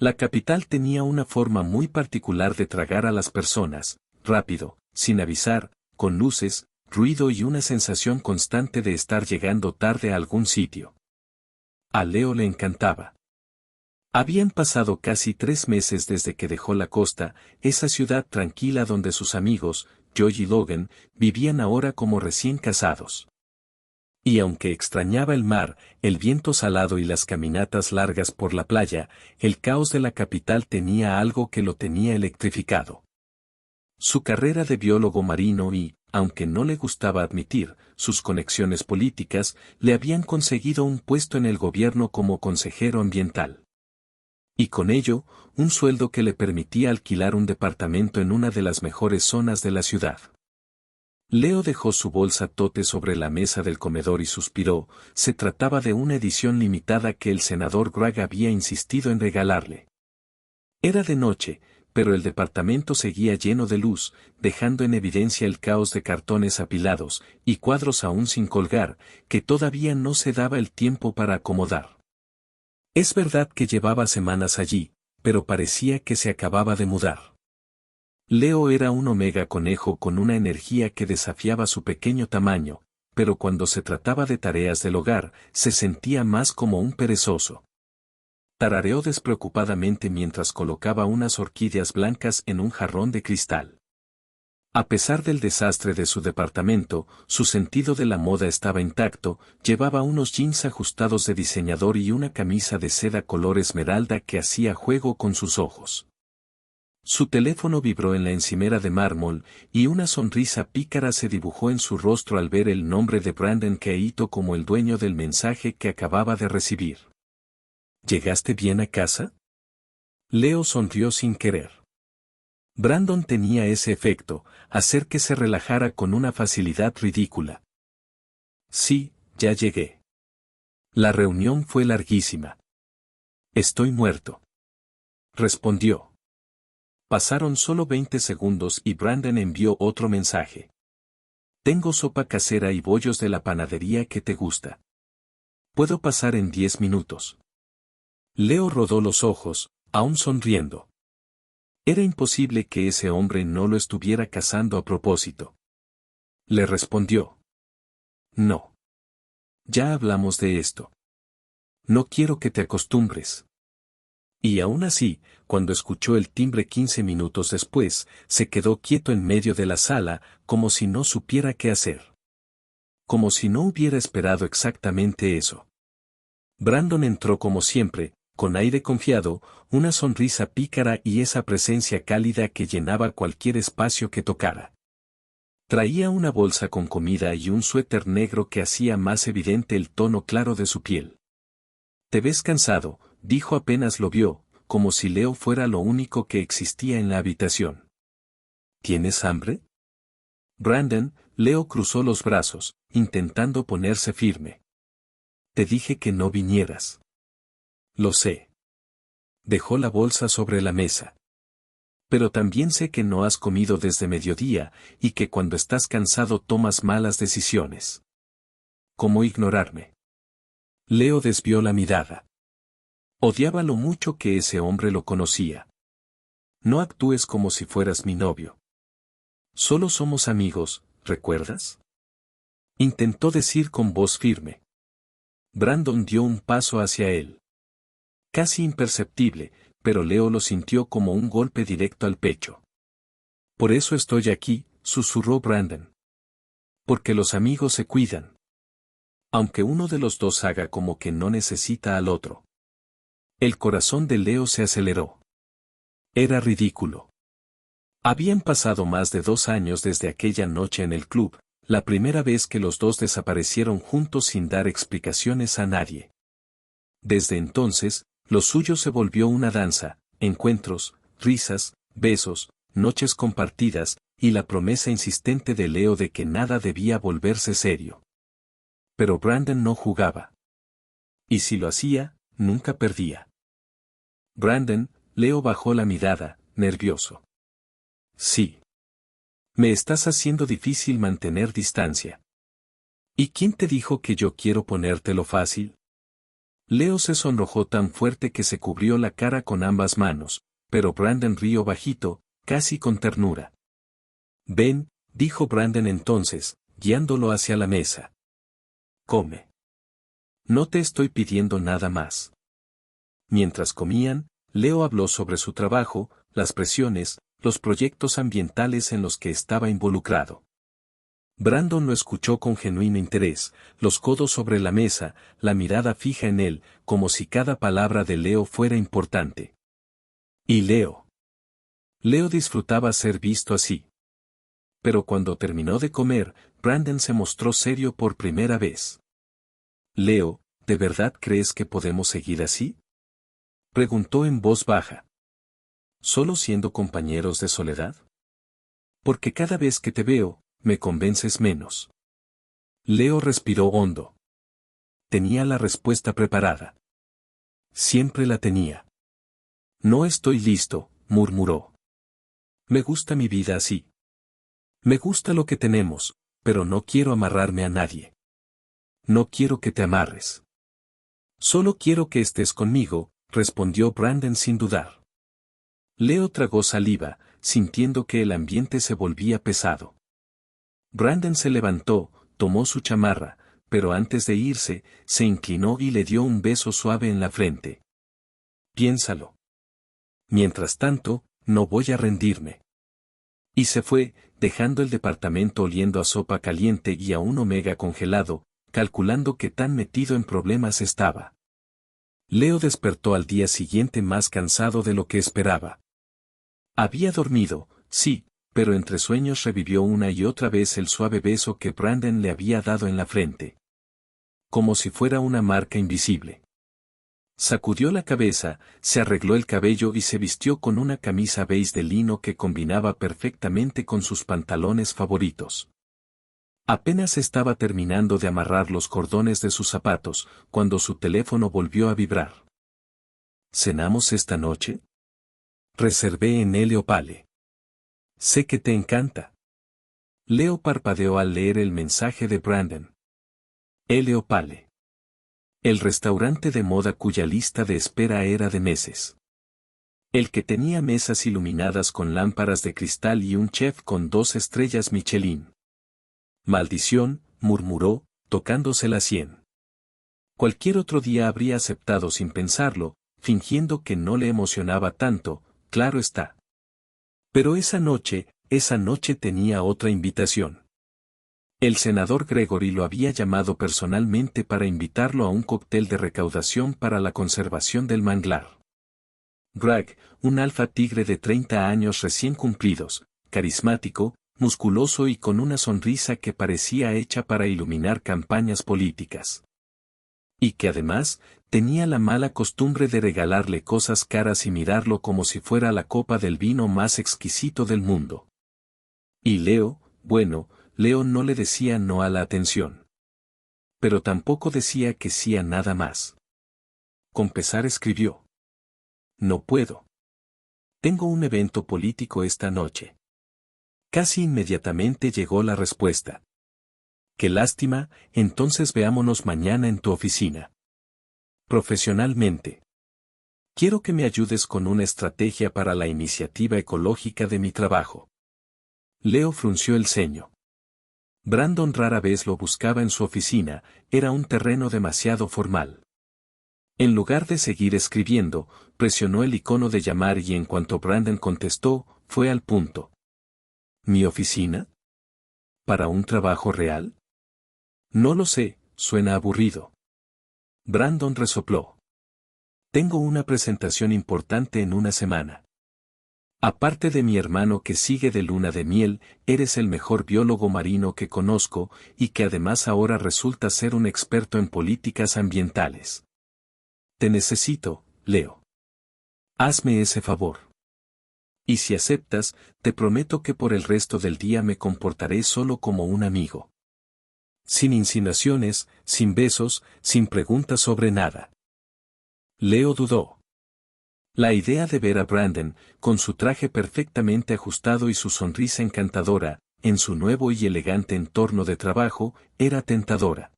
La capital tenía una forma muy particular de tragar a las personas, rápido, sin avisar, con luces, ruido y una sensación constante de estar llegando tarde a algún sitio. A Leo le encantaba. Habían pasado casi 3 meses desde que dejó la costa, esa ciudad tranquila donde sus amigos, Joy y Logan, vivían ahora como recién casados. Y aunque extrañaba el mar, el viento salado y las caminatas largas por la playa, el caos de la capital tenía algo que lo tenía electrificado. Su carrera de biólogo marino y, aunque no le gustaba admitir, sus conexiones políticas, le habían conseguido un puesto en el gobierno como consejero ambiental. Y con ello, un sueldo que le permitía alquilar un departamento en una de las mejores zonas de la ciudad. Leo dejó su bolsa tote sobre la mesa del comedor y suspiró, se trataba de una edición limitada que el senador Gregg había insistido en regalarle. Era de noche, pero el departamento seguía lleno de luz, dejando en evidencia el caos de cartones apilados, y cuadros aún sin colgar, que todavía no se daba el tiempo para acomodar. Es verdad que llevaba semanas allí, pero parecía que se acababa de mudar. Leo era un omega conejo con una energía que desafiaba su pequeño tamaño, pero cuando se trataba de tareas del hogar, se sentía más como un perezoso. Tarareó despreocupadamente mientras colocaba unas orquídeas blancas en un jarrón de cristal. A pesar del desastre de su departamento, su sentido de la moda estaba intacto, llevaba unos jeans ajustados de diseñador y una camisa de seda color esmeralda que hacía juego con sus ojos. Su teléfono vibró en la encimera de mármol, y una sonrisa pícara se dibujó en su rostro al ver el nombre de Brandon Keito como el dueño del mensaje que acababa de recibir. ¿Llegaste bien a casa? Leo sonrió sin querer. Brandon tenía ese efecto, hacer que se relajara con una facilidad ridícula. Sí, ya llegué. La reunión fue larguísima. Estoy muerto. Respondió. Pasaron solo 20 segundos y Brandon envió otro mensaje. Tengo sopa casera y bollos de la panadería que te gusta. Puedo pasar en 10 minutos. Leo rodó los ojos, aún sonriendo. Era imposible que ese hombre no lo estuviera cazando a propósito. Le respondió. No. Ya hablamos de esto. No quiero que te acostumbres. Y aún así, cuando escuchó el timbre 15 minutos después, se quedó quieto en medio de la sala, como si no supiera qué hacer. Como si no hubiera esperado exactamente eso. Brandon entró como siempre, con aire confiado, una sonrisa pícara y esa presencia cálida que llenaba cualquier espacio que tocara. Traía una bolsa con comida y un suéter negro que hacía más evidente el tono claro de su piel. «Te ves cansado», dijo apenas lo vio, como si Leo fuera lo único que existía en la habitación. ¿Tienes hambre? Brandon, Leo cruzó los brazos, intentando ponerse firme. Te dije que no vinieras. Lo sé. Dejó la bolsa sobre la mesa. Pero también sé que no has comido desde mediodía, y que cuando estás cansado tomas malas decisiones. ¿Cómo ignorarme? Leo desvió la mirada. Odiaba lo mucho que ese hombre lo conocía. No actúes como si fueras mi novio. Solo somos amigos, ¿recuerdas? Intentó decir con voz firme. Brandon dio un paso hacia él. Casi imperceptible, pero Leo lo sintió como un golpe directo al pecho. Por eso estoy aquí, susurró Brandon. Porque los amigos se cuidan. Aunque uno de los dos haga como que no necesita al otro. El corazón de Leo se aceleró. Era ridículo. Habían pasado más de 2 años desde aquella noche en el club, la primera vez que los dos desaparecieron juntos sin dar explicaciones a nadie. Desde entonces, lo suyo se volvió una danza, encuentros, risas, besos, noches compartidas, y la promesa insistente de Leo de que nada debía volverse serio. Pero Brandon no jugaba. Y si lo hacía, nunca perdía. Brandon, Leo bajó la mirada, nervioso. Sí. Me estás haciendo difícil mantener distancia. ¿Y quién te dijo que yo quiero ponértelo fácil? Leo se sonrojó tan fuerte que se cubrió la cara con ambas manos, pero Brandon rió bajito, casi con ternura. Ven, dijo Brandon entonces, guiándolo hacia la mesa. Come. No te estoy pidiendo nada más. Mientras comían, Leo habló sobre su trabajo, las presiones, los proyectos ambientales en los que estaba involucrado. Brandon lo escuchó con genuino interés, los codos sobre la mesa, la mirada fija en él, como si cada palabra de Leo fuera importante. Y Leo disfrutaba ser visto así. Pero cuando terminó de comer, Brandon se mostró serio por primera vez. Leo, ¿de verdad crees que podemos seguir así? Preguntó en voz baja. ¿Solo siendo compañeros de soledad? Porque cada vez que te veo, me convences menos. Leo respiró hondo. Tenía la respuesta preparada. Siempre la tenía. No estoy listo, murmuró. Me gusta mi vida así. Me gusta lo que tenemos, pero no quiero amarrarme a nadie. No quiero que te amarres. Solo quiero que estés conmigo, respondió Brandon sin dudar. Leo tragó saliva, sintiendo que el ambiente se volvía pesado. Brandon se levantó, tomó su chamarra, pero antes de irse, se inclinó y le dio un beso suave en la frente. Piénsalo. Mientras tanto, no voy a rendirme. Y se fue, dejando el departamento oliendo a sopa caliente y a un omega congelado, calculando qué tan metido en problemas estaba. Leo despertó al día siguiente más cansado de lo que esperaba. Había dormido, sí, pero entre sueños revivió una y otra vez el suave beso que Brandon le había dado en la frente. Como si fuera una marca invisible. Sacudió la cabeza, se arregló el cabello y se vistió con una camisa beige de lino que combinaba perfectamente con sus pantalones favoritos. Apenas estaba terminando de amarrar los cordones de sus zapatos, cuando su teléfono volvió a vibrar. ¿Cenamos esta noche? Reservé en Elio Pale. Sé que te encanta. Leo parpadeó al leer el mensaje de Brandon. Elio Pale. El restaurante de moda cuya lista de espera era de meses. El que tenía mesas iluminadas con lámparas de cristal y un chef con 2 estrellas Michelin. Maldición, murmuró, tocándose la sien. Cualquier otro día habría aceptado sin pensarlo, fingiendo que no le emocionaba tanto, claro está. Pero esa noche tenía otra invitación. El senador Gregory lo había llamado personalmente para invitarlo a un cóctel de recaudación para la conservación del manglar. Greg, un alfa tigre de 30 años recién cumplidos, carismático, musculoso y con una sonrisa que parecía hecha para iluminar campañas políticas. Y que además, tenía la mala costumbre de regalarle cosas caras y mirarlo como si fuera la copa del vino más exquisito del mundo. Y Leo, bueno, Leo no le decía no a la atención. Pero tampoco decía que sí a nada más. Con pesar escribió. No puedo. Tengo un evento político esta noche. Casi inmediatamente llegó la respuesta. Qué lástima, entonces veámonos mañana en tu oficina. Profesionalmente. Quiero que me ayudes con una estrategia para la iniciativa ecológica de mi trabajo. Leo frunció el ceño. Brandon rara vez lo buscaba en su oficina, era un terreno demasiado formal. En lugar de seguir escribiendo, presionó el icono de llamar y en cuanto Brandon contestó, fue al punto. ¿Mi oficina? ¿Para un trabajo real? No lo sé, suena aburrido. Brandon resopló. Tengo una presentación importante en una semana. Aparte de mi hermano que sigue de luna de miel, eres el mejor biólogo marino que conozco, y que además ahora resulta ser un experto en políticas ambientales. Te necesito, Leo. Hazme ese favor. Y si aceptas, te prometo que por el resto del día me comportaré solo como un amigo. Sin insinuaciones, sin besos, sin preguntas sobre nada. Leo dudó. La idea de ver a Brandon, con su traje perfectamente ajustado y su sonrisa encantadora, en su nuevo y elegante entorno de trabajo, era tentadora.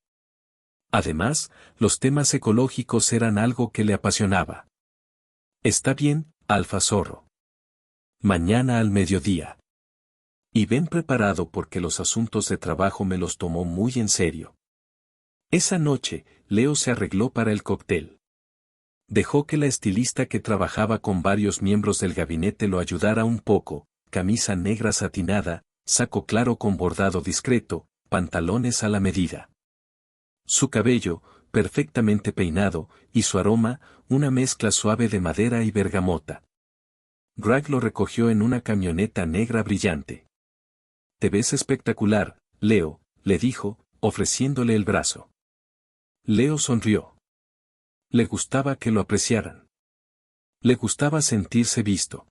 Además, los temas ecológicos eran algo que le apasionaba. Está bien, Alfa Zorro. Mañana al mediodía. Y ven preparado porque los asuntos de trabajo me los tomó muy en serio. Esa noche, Leo se arregló para el cóctel. Dejó que la estilista que trabajaba con varios miembros del gabinete lo ayudara un poco, camisa negra satinada, saco claro con bordado discreto, pantalones a la medida. Su cabello, perfectamente peinado, y su aroma, una mezcla suave de madera y bergamota. Greg lo recogió en una camioneta negra brillante. «Te ves espectacular, Leo», le dijo, ofreciéndole el brazo. Leo sonrió. Le gustaba que lo apreciaran. Le gustaba sentirse visto.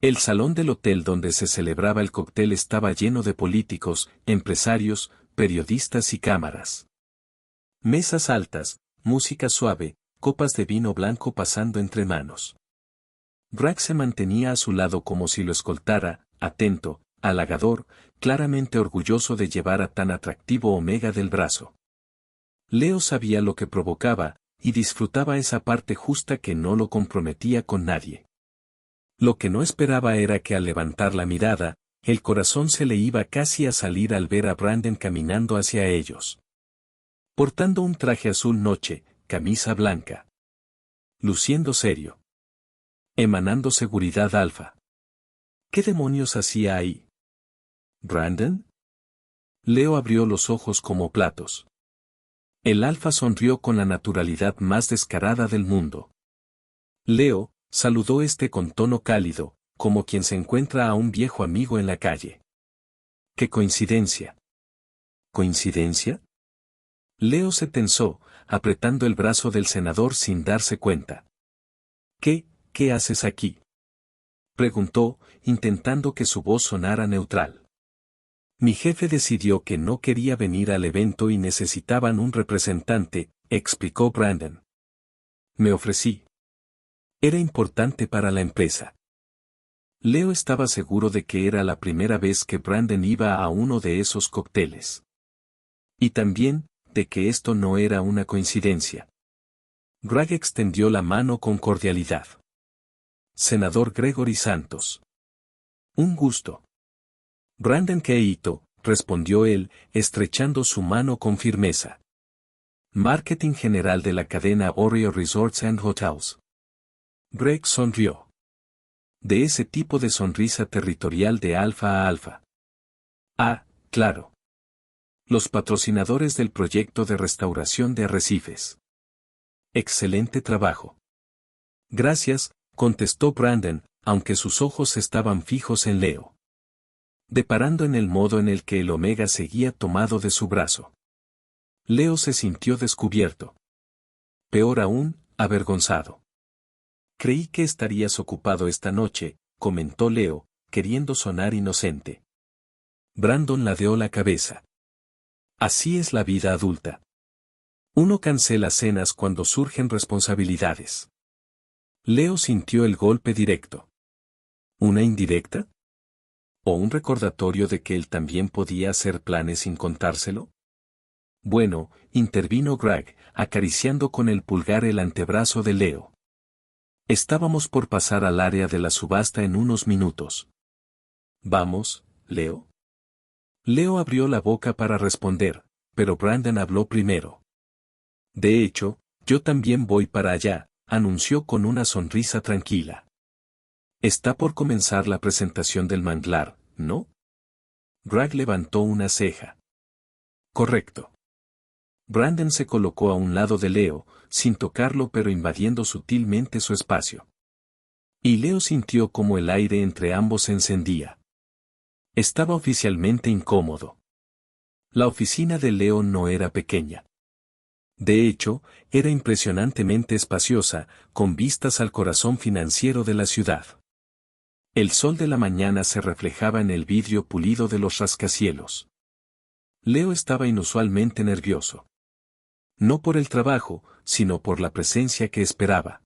El salón del hotel donde se celebraba el cóctel estaba lleno de políticos, empresarios, periodistas y cámaras. Mesas altas, música suave, copas de vino blanco pasando entre manos. Greg se mantenía a su lado como si lo escoltara, atento, halagador, claramente orgulloso de llevar a tan atractivo Omega del brazo. Leo sabía lo que provocaba, y disfrutaba esa parte justa que no lo comprometía con nadie. Lo que no esperaba era que al levantar la mirada, el corazón se le iba casi a salir al ver a Brandon caminando hacia ellos. Portando un traje azul noche, camisa blanca. Luciendo serio. Emanando seguridad alfa. ¿Qué demonios hacía ahí? ¿Brandon? Leo abrió los ojos como platos. El alfa sonrió con la naturalidad más descarada del mundo. Leo, saludó con tono cálido, como quien se encuentra a un viejo amigo en la calle. ¡Qué coincidencia! ¿Coincidencia? Leo se tensó, apretando el brazo del senador sin darse cuenta. ¿Qué haces aquí?, preguntó, intentando que su voz sonara neutral. Mi jefe decidió que no quería venir al evento y necesitaban un representante, explicó Brandon. Me ofrecí. Era importante para la empresa. Leo estaba seguro de que era la primera vez que Brandon iba a uno de esos cócteles. Y también, de que esto no era una coincidencia. Greg extendió la mano con cordialidad. Senador Gregory Santos. Un gusto. Brandon Keito, respondió él, estrechando su mano con firmeza. Marketing general de la cadena Oreo Resorts and Hotels. Greg sonrió. De ese tipo de sonrisa territorial de alfa a alfa. Ah, claro. Los patrocinadores del proyecto de restauración de arrecifes. Excelente trabajo. Gracias, contestó Brandon, aunque sus ojos estaban fijos en Leo. Deparando en el modo en el que el Omega seguía tomado de su brazo. Leo se sintió descubierto. Peor aún, avergonzado. Creí que estarías ocupado esta noche, comentó Leo, queriendo sonar inocente. Brandon ladeó la cabeza. Así es la vida adulta. Uno cancela cenas cuando surgen responsabilidades. Leo sintió el golpe directo. ¿Una indirecta? ¿O un recordatorio de que él también podía hacer planes sin contárselo? Bueno, intervino Greg, acariciando con el pulgar el antebrazo de Leo. Estábamos por pasar al área de la subasta en unos minutos. Vamos, Leo. Leo abrió la boca para responder, pero Brandon habló primero. De hecho, yo también voy para allá, anunció con una sonrisa tranquila. Está por comenzar la presentación del manglar, ¿no? Greg levantó una ceja. Correcto. Brandon se colocó a un lado de Leo, sin tocarlo pero invadiendo sutilmente su espacio. Y Leo sintió como el aire entre ambos se encendía. Estaba oficialmente incómodo. La oficina de Leo no era pequeña. De hecho, era impresionantemente espaciosa, con vistas al corazón financiero de la ciudad. El sol de la mañana se reflejaba en el vidrio pulido de los rascacielos. Leo estaba inusualmente nervioso. No por el trabajo, sino por la presencia que esperaba.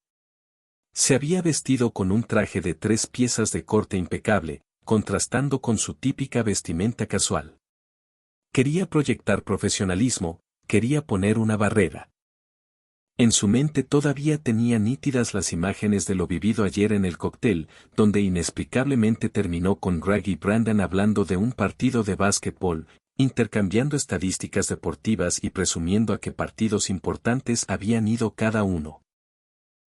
Se había vestido con un traje de 3 piezas de corte impecable, contrastando con su típica vestimenta casual. Quería proyectar profesionalismo, quería poner una barrera. En su mente todavía tenía nítidas las imágenes de lo vivido ayer en el cóctel, donde inexplicablemente terminó con Greg y Brandon hablando de un partido de básquetbol, intercambiando estadísticas deportivas y presumiendo a qué partidos importantes habían ido cada uno.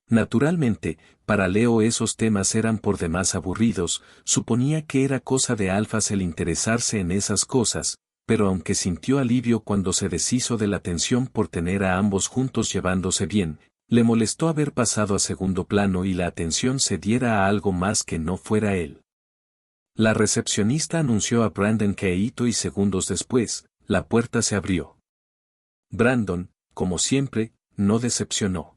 Naturalmente, para Leo esos temas eran por demás aburridos, suponía que era cosa de alfas el interesarse en esas cosas, pero aunque sintió alivio cuando se deshizo de la tensión por tener a ambos juntos llevándose bien, le molestó haber pasado a segundo plano y la atención se diera a algo más que no fuera él. La recepcionista anunció a Brandon Keito y segundos después, la puerta se abrió. Brandon, como siempre, no decepcionó.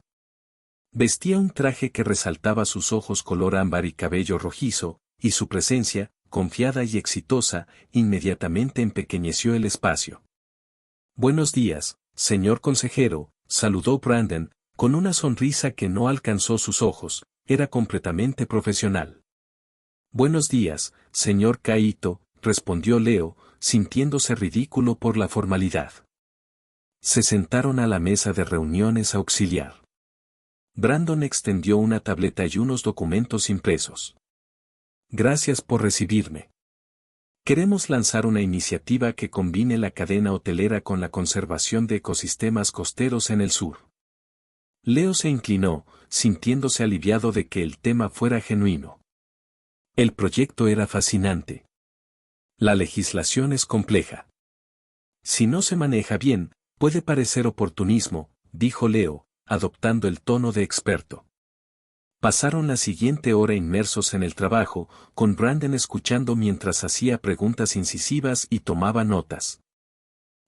Vestía un traje que resaltaba sus ojos color ámbar y cabello rojizo, y su presencia, confiada y exitosa, inmediatamente empequeñeció el espacio. Buenos días, señor consejero, saludó Brandon, con una sonrisa que no alcanzó sus ojos, era completamente profesional. Buenos días, señor Kaito, respondió Leo, sintiéndose ridículo por la formalidad. Se sentaron a la mesa de reuniones auxiliar. Brandon extendió una tableta y unos documentos impresos. Gracias por recibirme. Queremos lanzar una iniciativa que combine la cadena hotelera con la conservación de ecosistemas costeros en el sur. Leo se inclinó, sintiéndose aliviado de que el tema fuera genuino. El proyecto era fascinante. La legislación es compleja. Si no se maneja bien, puede parecer oportunismo, dijo Leo, adoptando el tono de experto. Pasaron la siguiente hora inmersos en el trabajo, con Brandon escuchando mientras hacía preguntas incisivas y tomaba notas.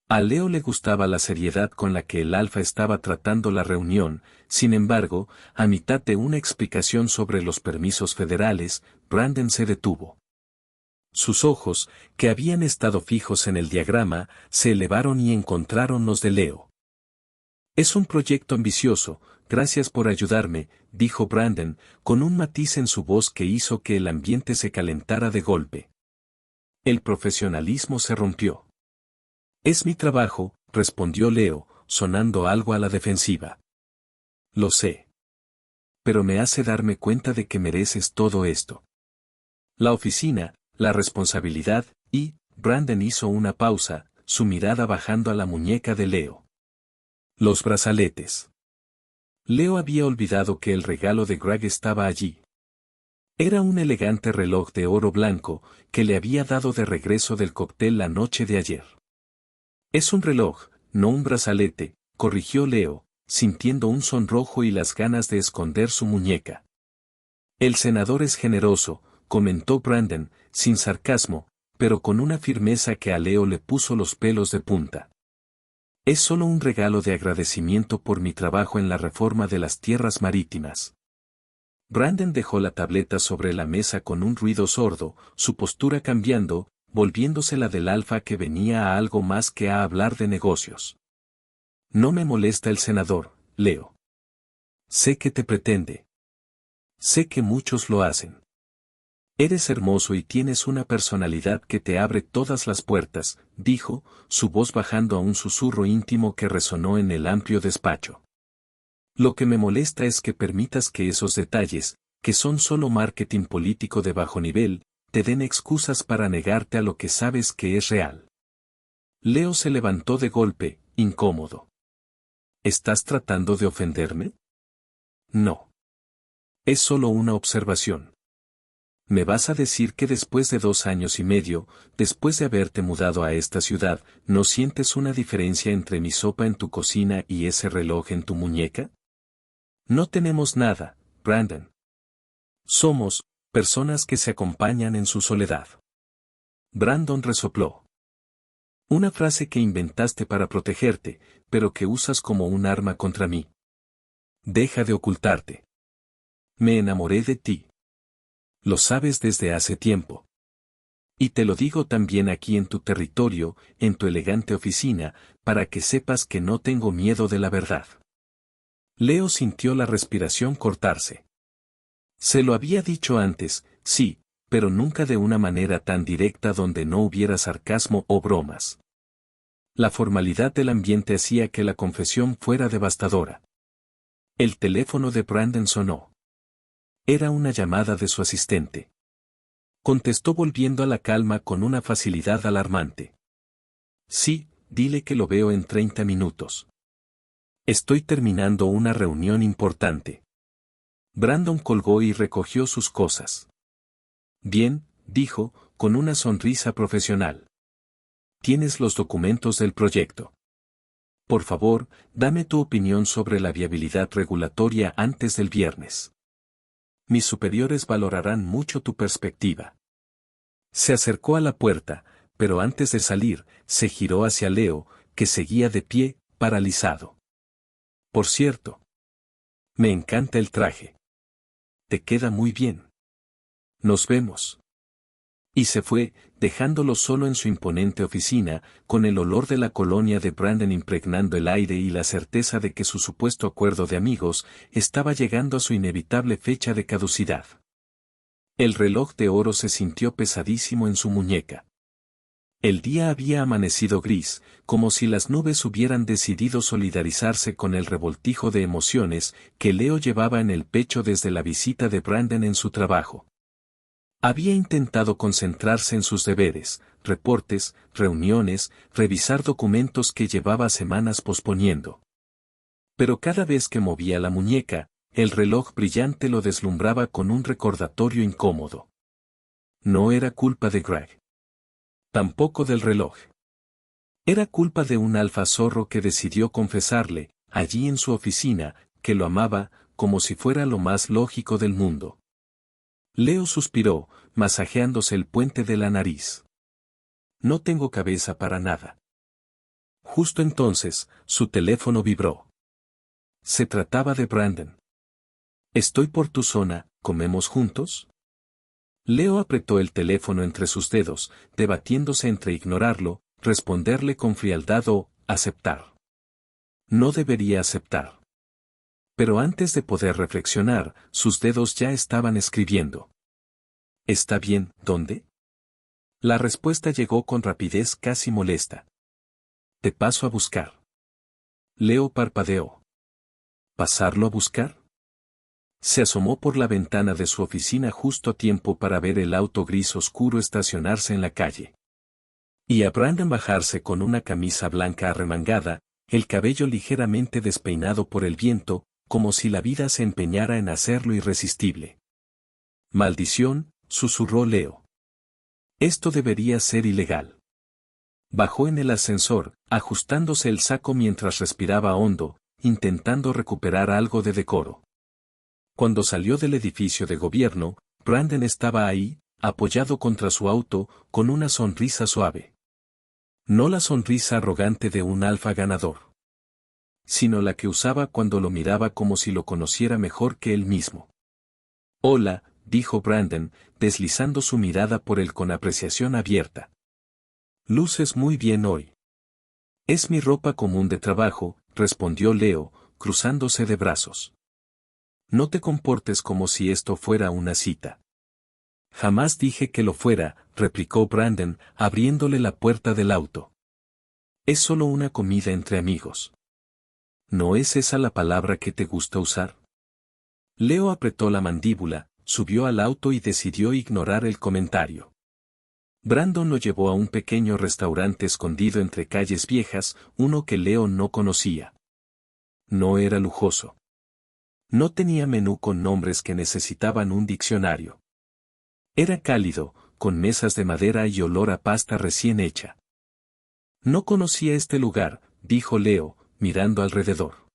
A Leo le gustaba la seriedad con la que el alfa estaba tratando la reunión, sin embargo, a mitad de una explicación sobre los permisos federales, Brandon se detuvo. Sus ojos, que habían estado fijos en el diagrama, se elevaron y encontraron los de Leo. Es un proyecto ambicioso, gracias por ayudarme, dijo Brandon, con un matiz en su voz que hizo que el ambiente se calentara de golpe. El profesionalismo se rompió. Es mi trabajo, respondió Leo, sonando algo a la defensiva. Lo sé. Pero me hace darme cuenta de que mereces todo esto. La oficina, la responsabilidad, y, Brandon hizo una pausa, su mirada bajando a la muñeca de Leo. Los brazaletes. Leo había olvidado que el regalo de Greg estaba allí. Era un elegante reloj de oro blanco, que le había dado de regreso del cóctel la noche de ayer. Es un reloj, no un brazalete, corrigió Leo, sintiendo un sonrojo y las ganas de esconder su muñeca. El senador es generoso, comentó Brandon, sin sarcasmo, pero con una firmeza que a Leo le puso los pelos de punta. Es solo un regalo de agradecimiento por mi trabajo en la reforma de las tierras marítimas. Brandon dejó la tableta sobre la mesa con un ruido sordo, su postura cambiando, volviéndose la del alfa que venía a algo más que a hablar de negocios. No me molesta el senador, Leo. Sé que te pretende. Sé que muchos lo hacen. Eres hermoso y tienes una personalidad que te abre todas las puertas, dijo, su voz bajando a un susurro íntimo que resonó en el amplio despacho. Lo que me molesta es que permitas que esos detalles, que son solo marketing político de bajo nivel, te den excusas para negarte a lo que sabes que es real. Leo se levantó de golpe, incómodo. ¿Estás tratando de ofenderme? No. Es solo una observación. ¿Me vas a decir que después de 2 años y medio, después de haberte mudado a esta ciudad, no sientes una diferencia entre mi sopa en tu cocina y ese reloj en tu muñeca? No tenemos nada, Brandon. Somos personas que se acompañan en su soledad. Brandon resopló. Una frase que inventaste para protegerte, pero que usas como un arma contra mí. Deja de ocultarte. Me enamoré de ti. Lo sabes desde hace tiempo. Y te lo digo también aquí en tu territorio, en tu elegante oficina, para que sepas que no tengo miedo de la verdad. Leo sintió la respiración cortarse. Se lo había dicho antes, sí, pero nunca de una manera tan directa donde no hubiera sarcasmo o bromas. La formalidad del ambiente hacía que la confesión fuera devastadora. El teléfono de Brandon sonó. Era una llamada de su asistente. Contestó volviendo a la calma con una facilidad alarmante. Sí, dile que lo veo en 30 minutos. Estoy terminando una reunión importante. Brandon colgó y recogió sus cosas. Bien, dijo, con una sonrisa profesional. Tienes los documentos del proyecto. Por favor, dame tu opinión sobre la viabilidad regulatoria antes del viernes. Mis superiores valorarán mucho tu perspectiva. Se acercó a la puerta, pero antes de salir, se giró hacia Leo, que seguía de pie, paralizado. Por cierto. Me encanta el traje. Te queda muy bien. Nos vemos. Y se fue, dejándolo solo en su imponente oficina, con el olor de la colonia de Brandon impregnando el aire y la certeza de que su supuesto acuerdo de amigos estaba llegando a su inevitable fecha de caducidad. El reloj de oro se sintió pesadísimo en su muñeca. El día había amanecido gris, como si las nubes hubieran decidido solidarizarse con el revoltijo de emociones que Leo llevaba en el pecho desde la visita de Brandon en su trabajo. Había intentado concentrarse en sus deberes, reportes, reuniones, revisar documentos que llevaba semanas posponiendo. Pero cada vez que movía la muñeca, el reloj brillante lo deslumbraba con un recordatorio incómodo. No era culpa de Greg. Tampoco del reloj. Era culpa de un alfa zorro que decidió confesarle, allí en su oficina, que lo amaba, como si fuera lo más lógico del mundo. Leo suspiró, masajeándose el puente de la nariz. No tengo cabeza para nada. Justo entonces, su teléfono vibró. Se trataba de Brandon. Estoy por tu zona, ¿comemos juntos? Leo apretó el teléfono entre sus dedos, debatiéndose entre ignorarlo, responderle con frialdad o aceptar. No debería aceptar. Pero antes de poder reflexionar, sus dedos ya estaban escribiendo. ¿Está bien, dónde? La respuesta llegó con rapidez casi molesta. Te paso a buscar. Leo parpadeó. ¿Pasarlo a buscar? Se asomó por la ventana de su oficina justo a tiempo para ver el auto gris oscuro estacionarse en la calle. Y a Brandon bajarse con una camisa blanca arremangada, el cabello ligeramente despeinado por el viento, como si la vida se empeñara en hacerlo irresistible. Maldición, susurró Leo. Esto debería ser ilegal. Bajó en el ascensor, ajustándose el saco mientras respiraba hondo, intentando recuperar algo de decoro. Cuando salió del edificio de gobierno, Brandon estaba ahí, apoyado contra su auto, con una sonrisa suave. No la sonrisa arrogante de un alfa ganador, sino la que usaba cuando lo miraba como si lo conociera mejor que él mismo. Hola, dijo Brandon, deslizando su mirada por él con apreciación abierta. Luces muy bien hoy. Es mi ropa común de trabajo, respondió Leo, cruzándose de brazos. No te comportes como si esto fuera una cita. Jamás dije que lo fuera, replicó Brandon, abriéndole la puerta del auto. Es solo una comida entre amigos. ¿No es esa la palabra que te gusta usar? Leo apretó la mandíbula, subió al auto y decidió ignorar el comentario. Brandon lo llevó a un pequeño restaurante escondido entre calles viejas, uno que Leo no conocía. No era lujoso. No tenía menú con nombres que necesitaban un diccionario. Era cálido, con mesas de madera y olor a pasta recién hecha. No conocía este lugar, dijo Leo, mirando alrededor.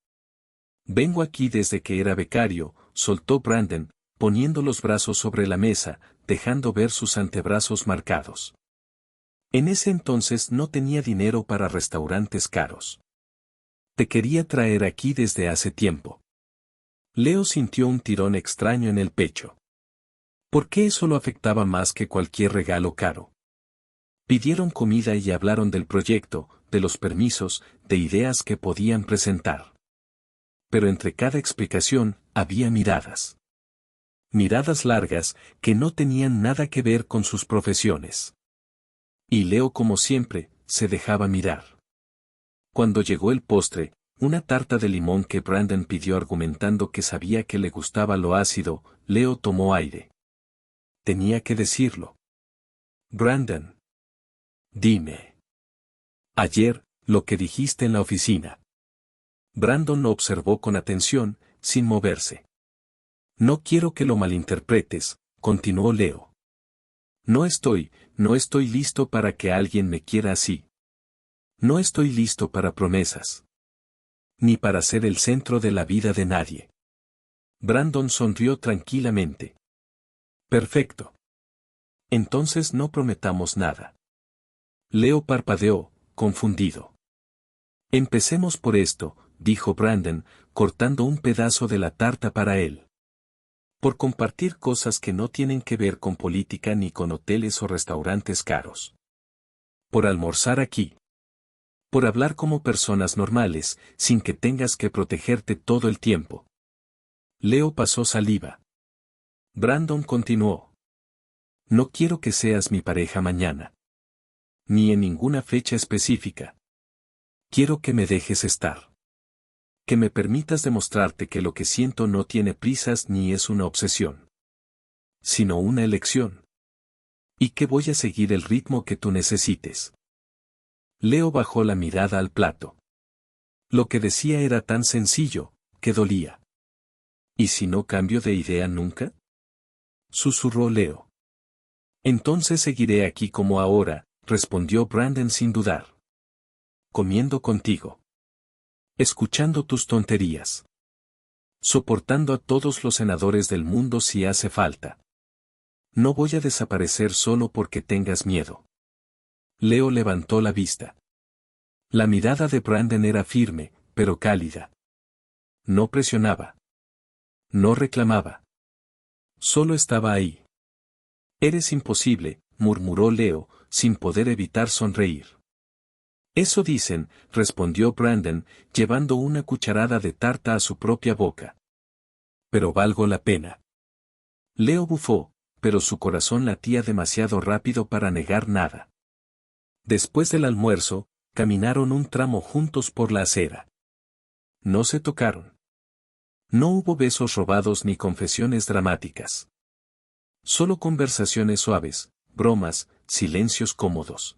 Vengo aquí desde que era becario, soltó Brandon, poniendo los brazos sobre la mesa, dejando ver sus antebrazos marcados. En ese entonces no tenía dinero para restaurantes caros. Te quería traer aquí desde hace tiempo. Leo sintió un tirón extraño en el pecho. ¿Por qué eso lo afectaba más que cualquier regalo caro? Pidieron comida y hablaron del proyecto, de los permisos, de ideas que podían presentar. Pero entre cada explicación, había miradas. Miradas largas, que no tenían nada que ver con sus profesiones. Y Leo, como siempre, se dejaba mirar. Cuando llegó el postre, una tarta de limón que Brandon pidió argumentando que sabía que le gustaba lo ácido, Leo tomó aire. Tenía que decirlo. Brandon. Dime. Ayer, lo que dijiste en la oficina. Brandon lo observó con atención, sin moverse. No quiero que lo malinterpretes, continuó Leo. No estoy listo para que alguien me quiera así. No estoy listo para promesas. Ni para ser el centro de la vida de nadie. Brandon sonrió tranquilamente. Perfecto. Entonces no prometamos nada. Leo parpadeó, confundido. Empecemos por esto, dijo Brandon, cortando un pedazo de la tarta para él. Por compartir cosas que no tienen que ver con política ni con hoteles o restaurantes caros. Por almorzar aquí. Por hablar como personas normales, sin que tengas que protegerte todo el tiempo. Leo pasó saliva. Brandon continuó. No quiero que seas mi pareja mañana. Ni en ninguna fecha específica. Quiero que me dejes estar. Que me permitas demostrarte que lo que siento no tiene prisas ni es una obsesión. Sino una elección. Y que voy a seguir el ritmo que tú necesites. Leo bajó la mirada al plato. Lo que decía era tan sencillo, que dolía. ¿Y si no cambio de idea nunca? Susurró Leo. Entonces seguiré aquí como ahora, respondió Brandon sin dudar. Comiendo contigo. Escuchando tus tonterías. Soportando a todos los senadores del mundo si hace falta. No voy a desaparecer solo porque tengas miedo. Leo levantó la vista. La mirada de Brandon era firme, pero cálida. No presionaba. No reclamaba. Solo estaba ahí. Eres imposible, murmuró Leo, sin poder evitar sonreír. Eso dicen, respondió Brandon, llevando una cucharada de tarta a su propia boca. Pero valgo la pena. Leo bufó, pero su corazón latía demasiado rápido para negar nada. Después del almuerzo, caminaron un tramo juntos por la acera. No se tocaron. No hubo besos robados ni confesiones dramáticas. Solo conversaciones suaves, bromas, silencios cómodos.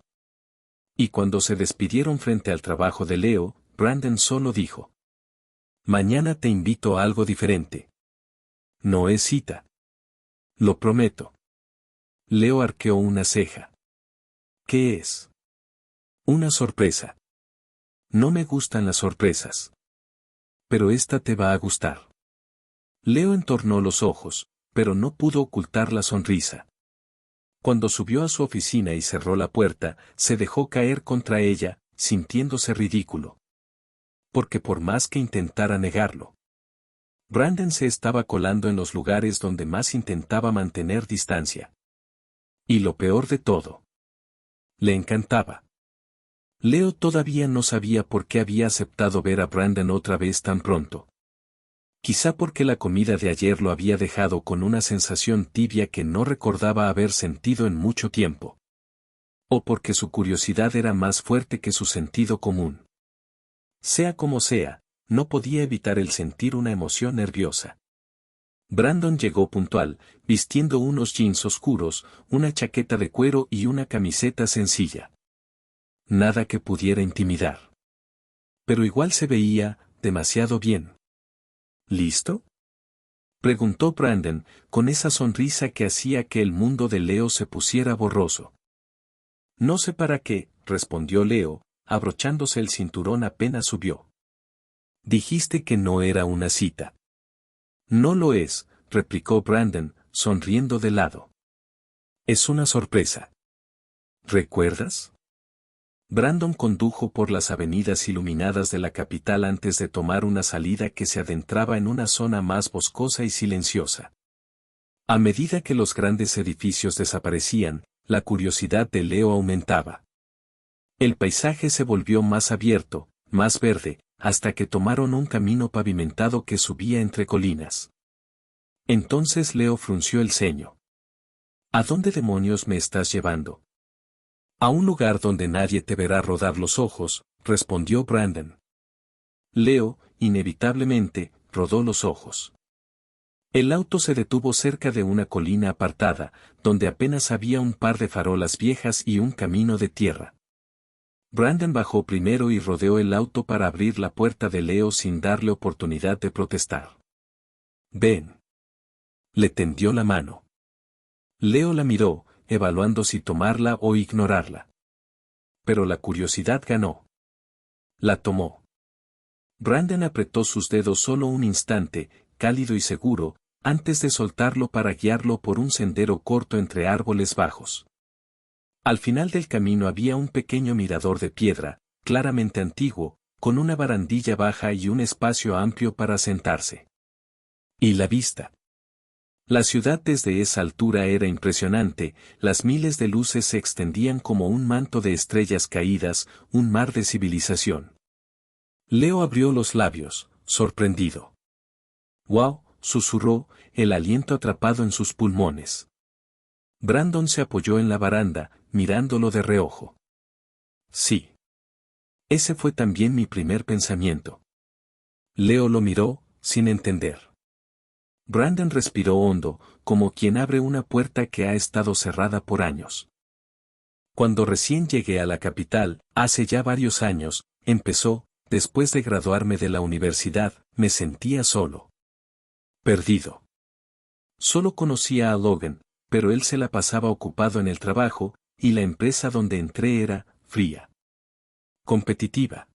Y cuando se despidieron frente al trabajo de Leo, Brandon solo dijo. Mañana te invito a algo diferente. No es cita. Lo prometo. Leo arqueó una ceja. ¿Qué es? Una sorpresa. No me gustan las sorpresas. Pero esta te va a gustar. Leo entornó los ojos, pero no pudo ocultar la sonrisa. Cuando subió a su oficina y cerró la puerta, se dejó caer contra ella, sintiéndose ridículo. Porque por más que intentara negarlo, Brandon se estaba colando en los lugares donde más intentaba mantener distancia. Y lo peor de todo. Le encantaba. Leo todavía no sabía por qué había aceptado ver a Brandon otra vez tan pronto. Quizá porque la comida de ayer lo había dejado con una sensación tibia que no recordaba haber sentido en mucho tiempo. O porque su curiosidad era más fuerte que su sentido común. Sea como sea, no podía evitar el sentir una emoción nerviosa. Brandon llegó puntual, vistiendo unos jeans oscuros, una chaqueta de cuero y una camiseta sencilla. Nada que pudiera intimidar. Pero igual se veía, demasiado bien. ¿Listo? Preguntó Brandon, con esa sonrisa que hacía que el mundo de Leo se pusiera borroso. No sé para qué, respondió Leo, abrochándose el cinturón apenas subió. Dijiste que no era una cita. No lo es, replicó Brandon, sonriendo de lado. Es una sorpresa. ¿Recuerdas? Brandon condujo por las avenidas iluminadas de la capital antes de tomar una salida que se adentraba en una zona más boscosa y silenciosa. A medida que los grandes edificios desaparecían, la curiosidad de Leo aumentaba. El paisaje se volvió más abierto, más verde, hasta que tomaron un camino pavimentado que subía entre colinas. Entonces Leo frunció el ceño. ¿A dónde demonios me estás llevando? A un lugar donde nadie te verá rodar los ojos, respondió Brandon. Leo, inevitablemente, rodó los ojos. El auto se detuvo cerca de una colina apartada, donde apenas había un par de farolas viejas y un camino de tierra. Brandon bajó primero y rodeó el auto para abrir la puerta de Leo sin darle oportunidad de protestar. «Ven». Le tendió la mano. Leo la miró, evaluando si tomarla o ignorarla. Pero la curiosidad ganó. La tomó. Brandon apretó sus dedos solo un instante, cálido y seguro, antes de soltarlo para guiarlo por un sendero corto entre árboles bajos. Al final del camino había un pequeño mirador de piedra, claramente antiguo, con una barandilla baja y un espacio amplio para sentarse. Y la vista. La ciudad desde esa altura era impresionante, las miles de luces se extendían como un manto de estrellas caídas, un mar de civilización. Leo abrió los labios, sorprendido. «¡Wow!», susurró, el aliento atrapado en sus pulmones. Brandon se apoyó en la baranda, mirándolo de reojo. «Sí. Ese fue también mi primer pensamiento». Leo lo miró, sin entender. Brandon respiró hondo, como quien abre una puerta que ha estado cerrada por años. «Cuando recién llegué a la capital, hace ya varios años, empezó, después de graduarme de la universidad, me sentía solo. Perdido. Solo conocía a Logan, pero él se la pasaba ocupado en el trabajo, y la empresa donde entré era fría. Competitiva».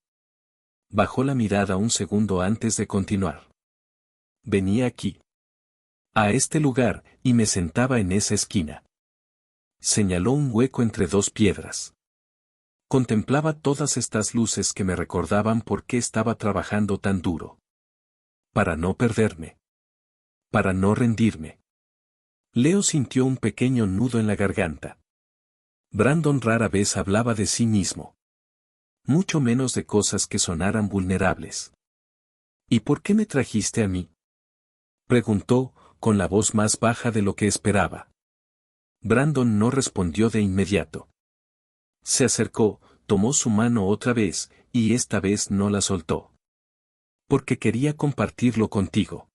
Bajó la mirada un segundo antes de continuar. «Venía aquí. A este lugar, y me sentaba en esa esquina». Señaló un hueco entre dos piedras. Contemplaba todas estas luces que me recordaban por qué estaba trabajando tan duro. Para no perderme. Para no rendirme. Leo sintió un pequeño nudo en la garganta. Brandon rara vez hablaba de sí mismo. Mucho menos de cosas que sonaran vulnerables. «¿Y por qué me trajiste a mí?», preguntó, con la voz más baja de lo que esperaba. Brandon no respondió de inmediato. Se acercó, tomó su mano otra vez, y esta vez no la soltó. «Porque quería compartirlo contigo».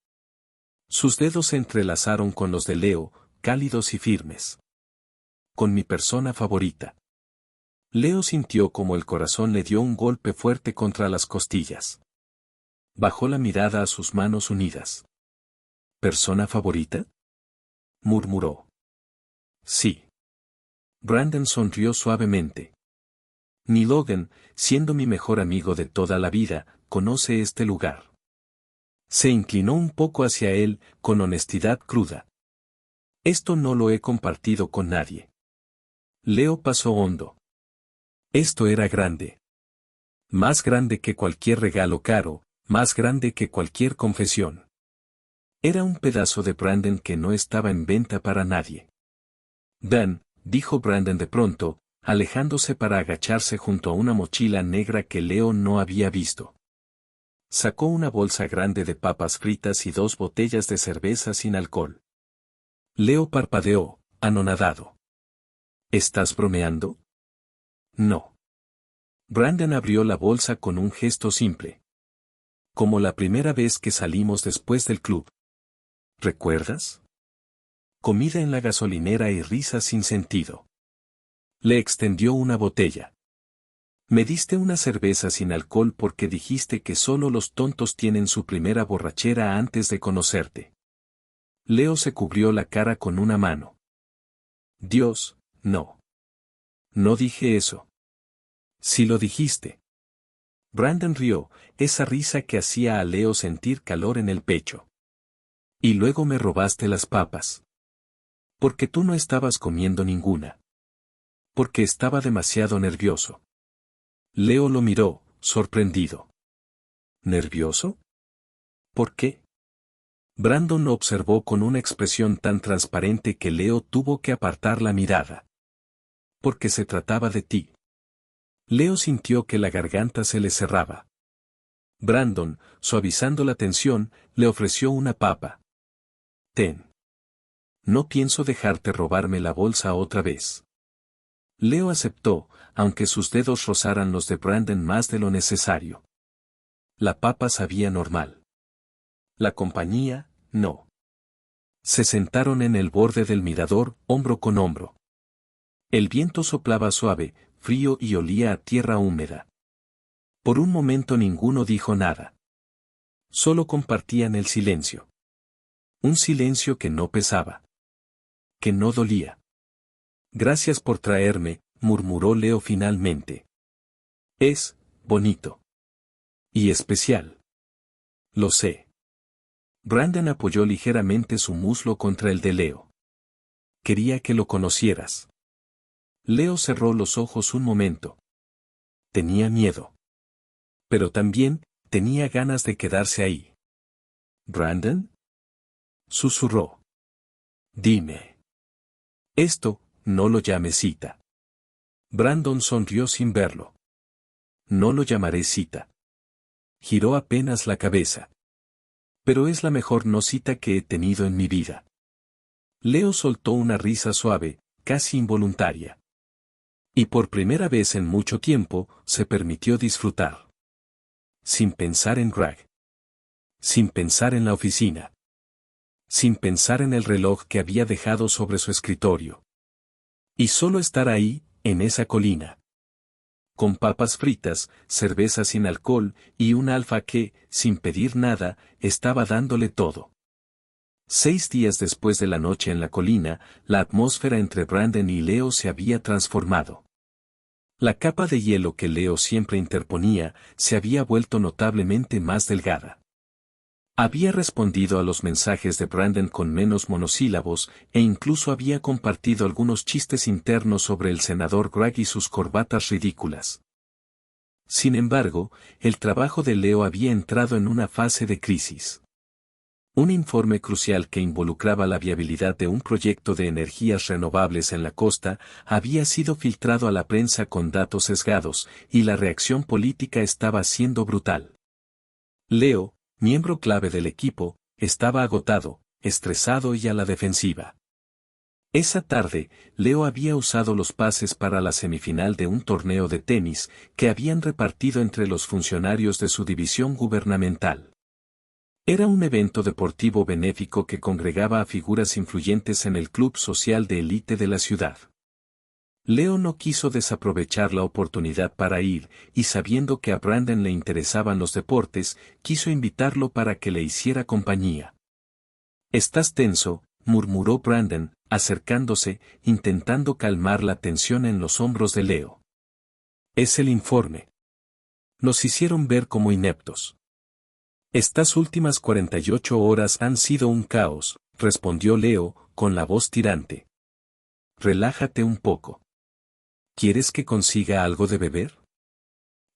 Sus dedos se entrelazaron con los de Leo, cálidos y firmes. «Con mi persona favorita». Leo sintió como el corazón le dio un golpe fuerte contra las costillas. Bajó la mirada a sus manos unidas. «¿Persona favorita?», murmuró. «Sí». Brandon sonrió suavemente. «Ni Logan, siendo mi mejor amigo de toda la vida, conoce este lugar». Se inclinó un poco hacia él, con honestidad cruda. «Esto no lo he compartido con nadie». Leo pasó hondo. Esto era grande. Más grande que cualquier regalo caro, más grande que cualquier confesión. Era un pedazo de Brandon que no estaba en venta para nadie. «Dan», dijo Brandon de pronto, alejándose para agacharse junto a una mochila negra que Leo no había visto. Sacó una bolsa grande de papas fritas y 2 botellas de cerveza sin alcohol. Leo parpadeó, anonadado. «¿Estás bromeando?». «No». Brandon abrió la bolsa con un gesto simple. «Como la primera vez que salimos después del club. ¿Recuerdas? Comida en la gasolinera y risas sin sentido». Le extendió una botella. «Me diste una cerveza sin alcohol porque dijiste que solo los tontos tienen su primera borrachera antes de conocerte». Leo se cubrió la cara con una mano. «Dios, no. No dije eso». «Sí lo dijiste». Brandon rió, esa risa que hacía a Leo sentir calor en el pecho. «Y luego me robaste las papas. Porque tú no estabas comiendo ninguna». «Porque estaba demasiado nervioso». Leo lo miró, sorprendido. «¿Nervioso? ¿Por qué?». Brandon lo observó con una expresión tan transparente que Leo tuvo que apartar la mirada. «Porque se trataba de ti». Leo sintió que la garganta se le cerraba. Brandon, suavizando la tensión, le ofreció una papa. «Ten. No pienso dejarte robarme la bolsa otra vez». Leo aceptó, aunque sus dedos rozaran los de Brandon más de lo necesario. La papa sabía normal. La compañía, no. Se sentaron en el borde del mirador, hombro con hombro. El viento soplaba suave, frío y olía a tierra húmeda. Por un momento ninguno dijo nada. Solo compartían el silencio. Un silencio que no pesaba. Que no dolía. Gracias por traerme, murmuró Leo finalmente. Es bonito. Y especial. Lo sé. Brandon apoyó ligeramente su muslo contra el de Leo. Quería que lo conocieras. Leo cerró los ojos un momento. Tenía miedo. Pero también, tenía ganas de quedarse ahí. ¿Brandon? Susurró. Dime. Esto, no lo llames cita. Brandon sonrió sin verlo. No lo llamaré cita. Giró apenas la cabeza. Pero es la mejor no cita que he tenido en mi vida. Leo soltó una risa suave, casi involuntaria. Y por primera vez en mucho tiempo, se permitió disfrutar. Sin pensar en Greg. Sin pensar en la oficina. Sin pensar en el reloj que había dejado sobre su escritorio. Y solo estar ahí, en esa colina. Con papas fritas, cerveza sin alcohol y un alfa que, sin pedir nada, estaba dándole todo. 6 días después de la noche en la colina, la atmósfera entre Brandon y Leo se había transformado. La capa de hielo que Leo siempre interponía, se había vuelto notablemente más delgada. Había respondido a los mensajes de Brandon con menos monosílabos, e incluso había compartido algunos chistes internos sobre el senador Greg y sus corbatas ridículas. Sin embargo, el trabajo de Leo había entrado en una fase de crisis. Un informe crucial que involucraba la viabilidad de un proyecto de energías renovables en la costa había sido filtrado a la prensa con datos sesgados, y la reacción política estaba siendo brutal. Leo, miembro clave del equipo, estaba agotado, estresado y a la defensiva. Esa tarde, Leo había usado los pases para la semifinal de un torneo de tenis que habían repartido entre los funcionarios de su división gubernamental. Era un evento deportivo benéfico que congregaba a figuras influyentes en el club social de élite de la ciudad. Leo no quiso desaprovechar la oportunidad para ir, y sabiendo que a Brandon le interesaban los deportes, quiso invitarlo para que le hiciera compañía. «Estás tenso», murmuró Brandon, acercándose, intentando calmar la tensión en los hombros de Leo. «Es el informe. Nos hicieron ver como ineptos». «Estas últimas 48 horas han sido un caos», respondió Leo, con la voz tirante. «Relájate un poco. ¿Quieres que consiga algo de beber?»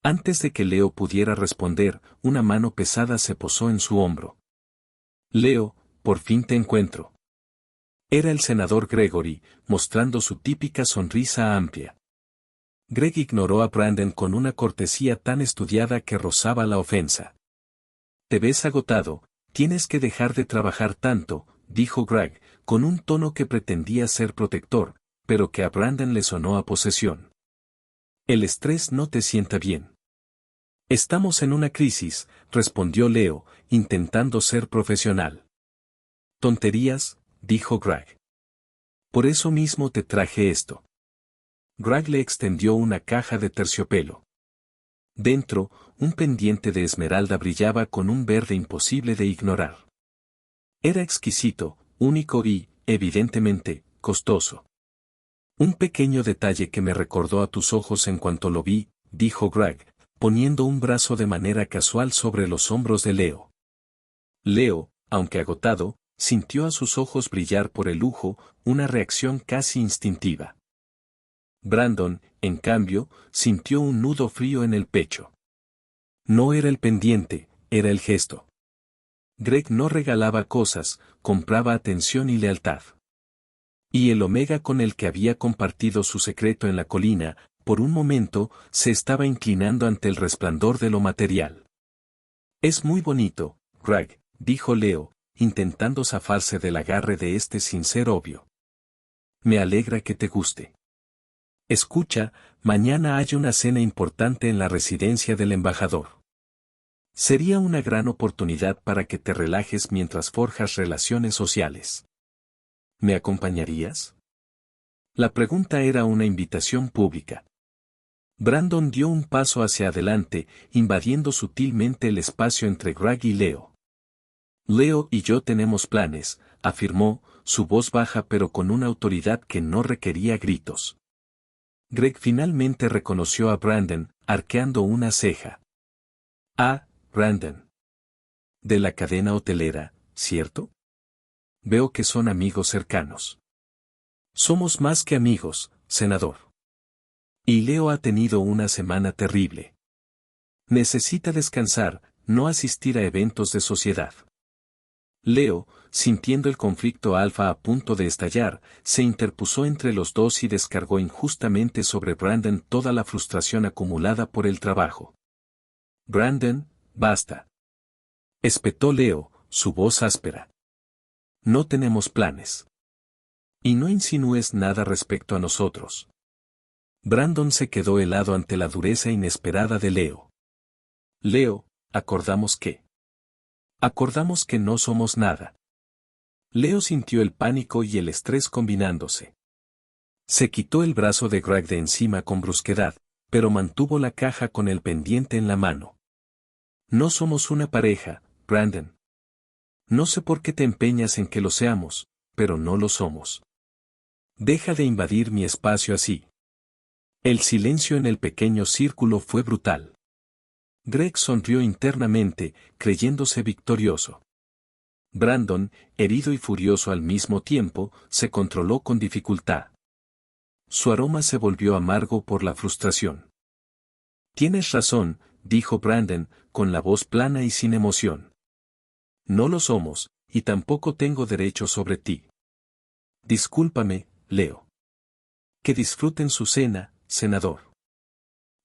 Antes de que Leo pudiera responder, una mano pesada se posó en su hombro. «Leo, por fin te encuentro». Era el senador Gregory, mostrando su típica sonrisa amplia. Greg ignoró a Brandon con una cortesía tan estudiada que rozaba la ofensa. «Te ves agotado, tienes que dejar de trabajar tanto», dijo Greg, con un tono que pretendía ser protector, pero que a Brandon le sonó a posesión. «El estrés no te sienta bien». «Estamos en una crisis», respondió Leo, intentando ser profesional. «Tonterías», dijo Greg. «Por eso mismo te traje esto». Greg le extendió una caja de terciopelo. Dentro, un pendiente de esmeralda brillaba con un verde imposible de ignorar. Era exquisito, único y, evidentemente, costoso. «Un pequeño detalle que me recordó a tus ojos en cuanto lo vi», dijo Greg, poniendo un brazo de manera casual sobre los hombros de Leo. Leo, aunque agotado, sintió a sus ojos brillar por el lujo, una reacción casi instintiva. Brandon, en cambio, sintió un nudo frío en el pecho. No era el pendiente, era el gesto. Greg no regalaba cosas, compraba atención y lealtad. Y el omega con el que había compartido su secreto en la colina, por un momento, se estaba inclinando ante el resplandor de lo material. «Es muy bonito, Greg», dijo Leo, intentando zafarse del agarre de este sin ser obvio. «Me alegra que te guste». Escucha, mañana hay una cena importante en la residencia del embajador. Sería una gran oportunidad para que te relajes mientras forjas relaciones sociales. ¿Me acompañarías? La pregunta era una invitación pública. Brandon dio un paso hacia adelante, invadiendo sutilmente el espacio entre Greg y Leo. Leo y yo tenemos planes, afirmó, su voz baja pero con una autoridad que no requería gritos. Greg finalmente reconoció a Brandon, arqueando una ceja. Ah, Brandon. De la cadena hotelera, ¿cierto? Veo que son amigos cercanos. Somos más que amigos, senador. Y Leo ha tenido una semana terrible. Necesita descansar, no asistir a eventos de sociedad. Leo, sintiendo el conflicto alfa a punto de estallar, se interpuso entre los dos y descargó injustamente sobre Brandon toda la frustración acumulada por el trabajo. Brandon, basta. Espetó Leo, su voz áspera. No tenemos planes. Y no insinúes nada respecto a nosotros. Brandon se quedó helado ante la dureza inesperada de Leo. Leo, ¿acordamos qué? Acordamos que no somos nada. Leo sintió el pánico y el estrés combinándose. Se quitó el brazo de Greg de encima con brusquedad, pero mantuvo la caja con el pendiente en la mano. No somos una pareja, Brandon. No sé por qué te empeñas en que lo seamos, pero no lo somos. Deja de invadir mi espacio así. El silencio en el pequeño círculo fue brutal. Greg sonrió internamente, creyéndose victorioso. Brandon, herido y furioso al mismo tiempo, se controló con dificultad. Su aroma se volvió amargo por la frustración. Tienes razón, dijo Brandon, con la voz plana y sin emoción. No lo somos, y tampoco tengo derecho sobre ti. Discúlpame, Leo. Que disfruten su cena, senador.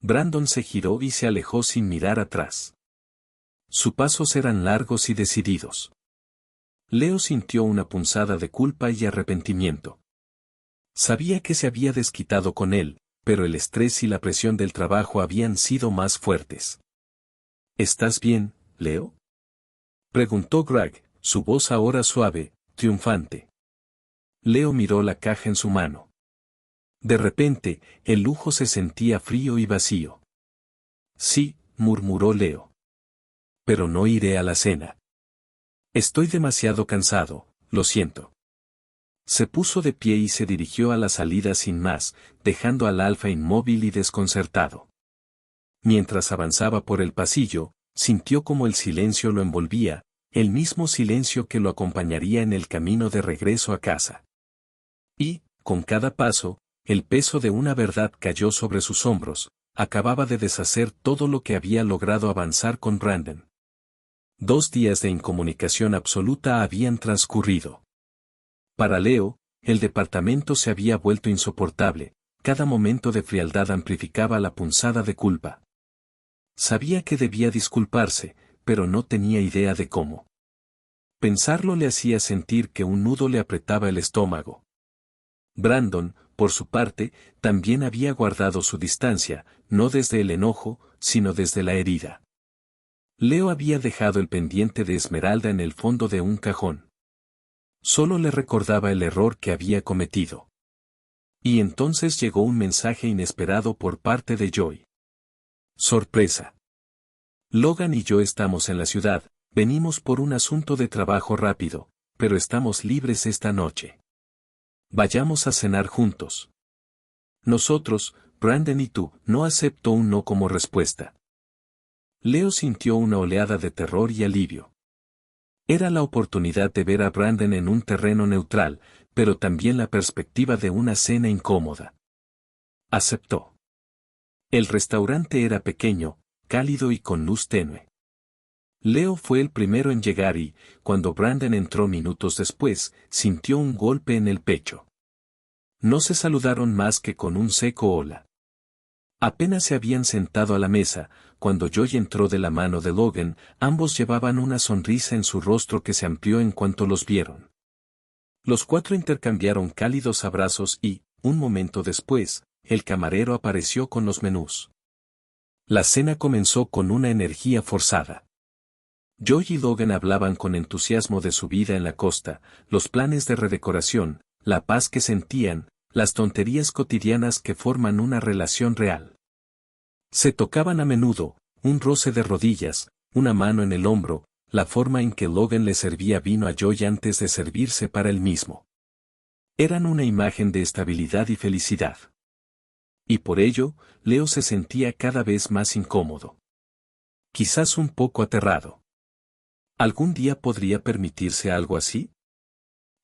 Brandon se giró y se alejó sin mirar atrás. Sus pasos eran largos y decididos. Leo sintió una punzada de culpa y arrepentimiento. Sabía que se había desquitado con él, pero el estrés y la presión del trabajo habían sido más fuertes. ¿Estás bien, Leo? Preguntó Greg, su voz ahora suave, triunfante. Leo miró la caja en su mano. De repente, el lujo se sentía frío y vacío. Sí, murmuró Leo. Pero no iré a la cena. Estoy demasiado cansado, lo siento. Se puso de pie y se dirigió a la salida sin más, dejando al alfa inmóvil y desconcertado. Mientras avanzaba por el pasillo, sintió como el silencio lo envolvía, el mismo silencio que lo acompañaría en el camino de regreso a casa. Y, con cada paso, el peso de una verdad cayó sobre sus hombros, acababa de deshacer todo lo que había logrado avanzar con Brandon. 2 días de incomunicación absoluta habían transcurrido. Para Leo, el departamento se había vuelto insoportable, cada momento de frialdad amplificaba la punzada de culpa. Sabía que debía disculparse, pero no tenía idea de cómo. Pensarlo le hacía sentir que un nudo le apretaba el estómago. Brandon, por su parte, también había guardado su distancia, no desde el enojo, sino desde la herida. Leo había dejado el pendiente de esmeralda en el fondo de un cajón. Solo le recordaba el error que había cometido. Y entonces llegó un mensaje inesperado por parte de Joy. Sorpresa. Logan y yo estamos en la ciudad, venimos por un asunto de trabajo rápido, pero estamos libres esta noche. Vayamos a cenar juntos. Nosotros, Brandon y tú, no acepto un no como respuesta. Leo sintió una oleada de terror y alivio. Era la oportunidad de ver a Brandon en un terreno neutral, pero también la perspectiva de una cena incómoda. Aceptó. El restaurante era pequeño, cálido y con luz tenue. Leo fue el primero en llegar y, cuando Brandon entró minutos después, sintió un golpe en el pecho. No se saludaron más que con un seco hola. Apenas se habían sentado a la mesa, cuando Joy entró de la mano de Logan, ambos llevaban una sonrisa en su rostro que se amplió en cuanto los vieron. Los 4 intercambiaron cálidos abrazos y, un momento después, el camarero apareció con los menús. La cena comenzó con una energía forzada. Joy y Logan hablaban con entusiasmo de su vida en la costa, los planes de redecoración, la paz que sentían, las tonterías cotidianas que forman una relación real. Se tocaban a menudo, un roce de rodillas, una mano en el hombro, la forma en que Logan le servía vino a Joy antes de servirse para él mismo. Eran una imagen de estabilidad y felicidad. Y por ello, Leo se sentía cada vez más incómodo. Quizás un poco aterrado. ¿Algún día podría permitirse algo así?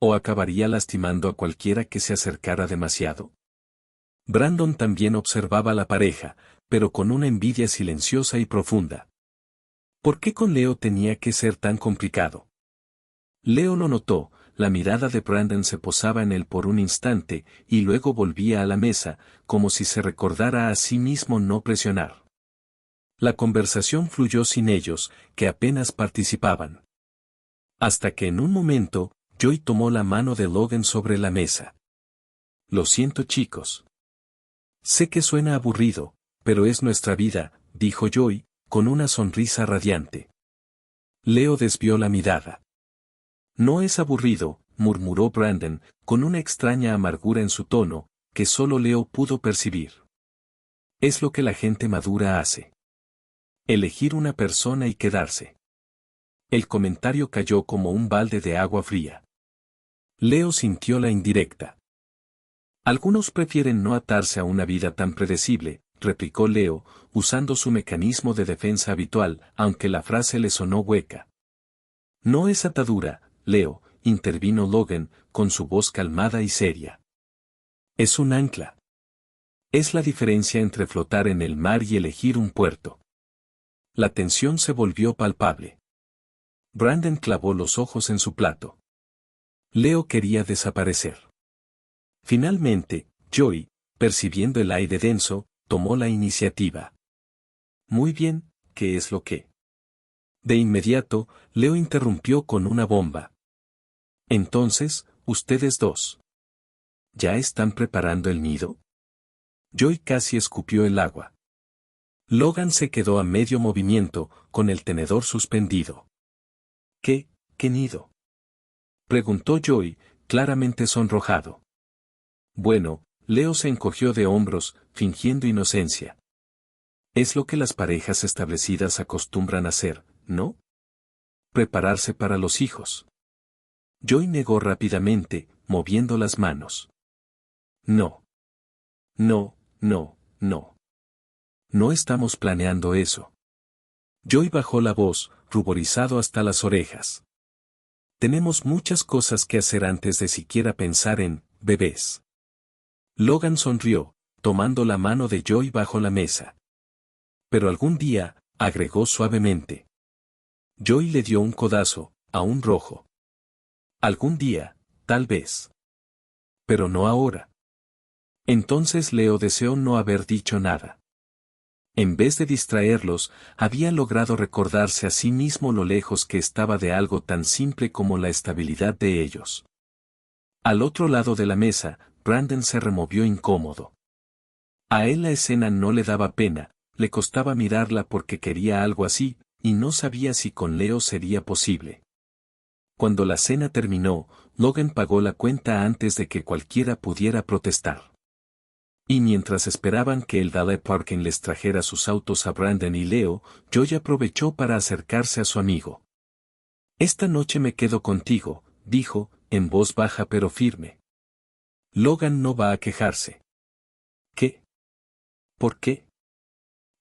¿O acabaría lastimando a cualquiera que se acercara demasiado? Brandon también observaba a la pareja, pero con una envidia silenciosa y profunda. ¿Por qué con Leo tenía que ser tan complicado? Leo lo notó, la mirada de Brandon se posaba en él por un instante y luego volvía a la mesa, como si se recordara a sí mismo no presionar. La conversación fluyó sin ellos, que apenas participaban. Hasta que en un momento, Joy tomó la mano de Logan sobre la mesa. Lo siento, chicos. Sé que suena aburrido, pero es nuestra vida, dijo Joy, con una sonrisa radiante. Leo desvió la mirada. No es aburrido, murmuró Brandon, con una extraña amargura en su tono, que solo Leo pudo percibir. Es lo que la gente madura hace. Elegir una persona y quedarse. El comentario cayó como un balde de agua fría. Leo sintió la indirecta. Algunos prefieren no atarse a una vida tan predecible, replicó Leo, usando su mecanismo de defensa habitual, aunque la frase le sonó hueca. No es atadura, Leo, intervino Logan, con su voz calmada y seria. Es un ancla. Es la diferencia entre flotar en el mar y elegir un puerto. La tensión se volvió palpable. Brandon clavó los ojos en su plato. Leo quería desaparecer. Finalmente, Joy, percibiendo el aire denso, tomó la iniciativa. Muy bien, ¿qué es lo que? De inmediato, Leo interrumpió con una bomba. Entonces, ustedes dos. ¿Ya están preparando el nido? Joy casi escupió el agua. Logan se quedó a medio movimiento, con el tenedor suspendido. ¿Qué nido? Preguntó Joy, claramente sonrojado. Bueno, Leo se encogió de hombros, fingiendo inocencia. Es lo que las parejas establecidas acostumbran hacer, ¿no? Prepararse para los hijos. Joy negó rápidamente, moviendo las manos. No. No, no, no. No estamos planeando eso. Joy bajó la voz, ruborizado hasta las orejas. Tenemos muchas cosas que hacer antes de siquiera pensar en bebés. Logan sonrió, tomando la mano de Joy bajo la mesa. Pero algún día, agregó suavemente. Joy le dio un codazo, aún rojo. Algún día, tal vez. Pero no ahora. Entonces Leo deseó no haber dicho nada. En vez de distraerlos, había logrado recordarse a sí mismo lo lejos que estaba de algo tan simple como la estabilidad de ellos. Al otro lado de la mesa, Brandon se removió incómodo. A él la escena no le daba pena, le costaba mirarla porque quería algo así, y no sabía si con Leo sería posible. Cuando la cena terminó, Logan pagó la cuenta antes de que cualquiera pudiera protestar. Y mientras esperaban que el valet parking les trajera sus autos a Brandon y Leo, Joy aprovechó para acercarse a su amigo. Esta noche me quedo contigo, dijo, en voz baja pero firme. Logan no va a quejarse. ¿Qué? ¿Por qué?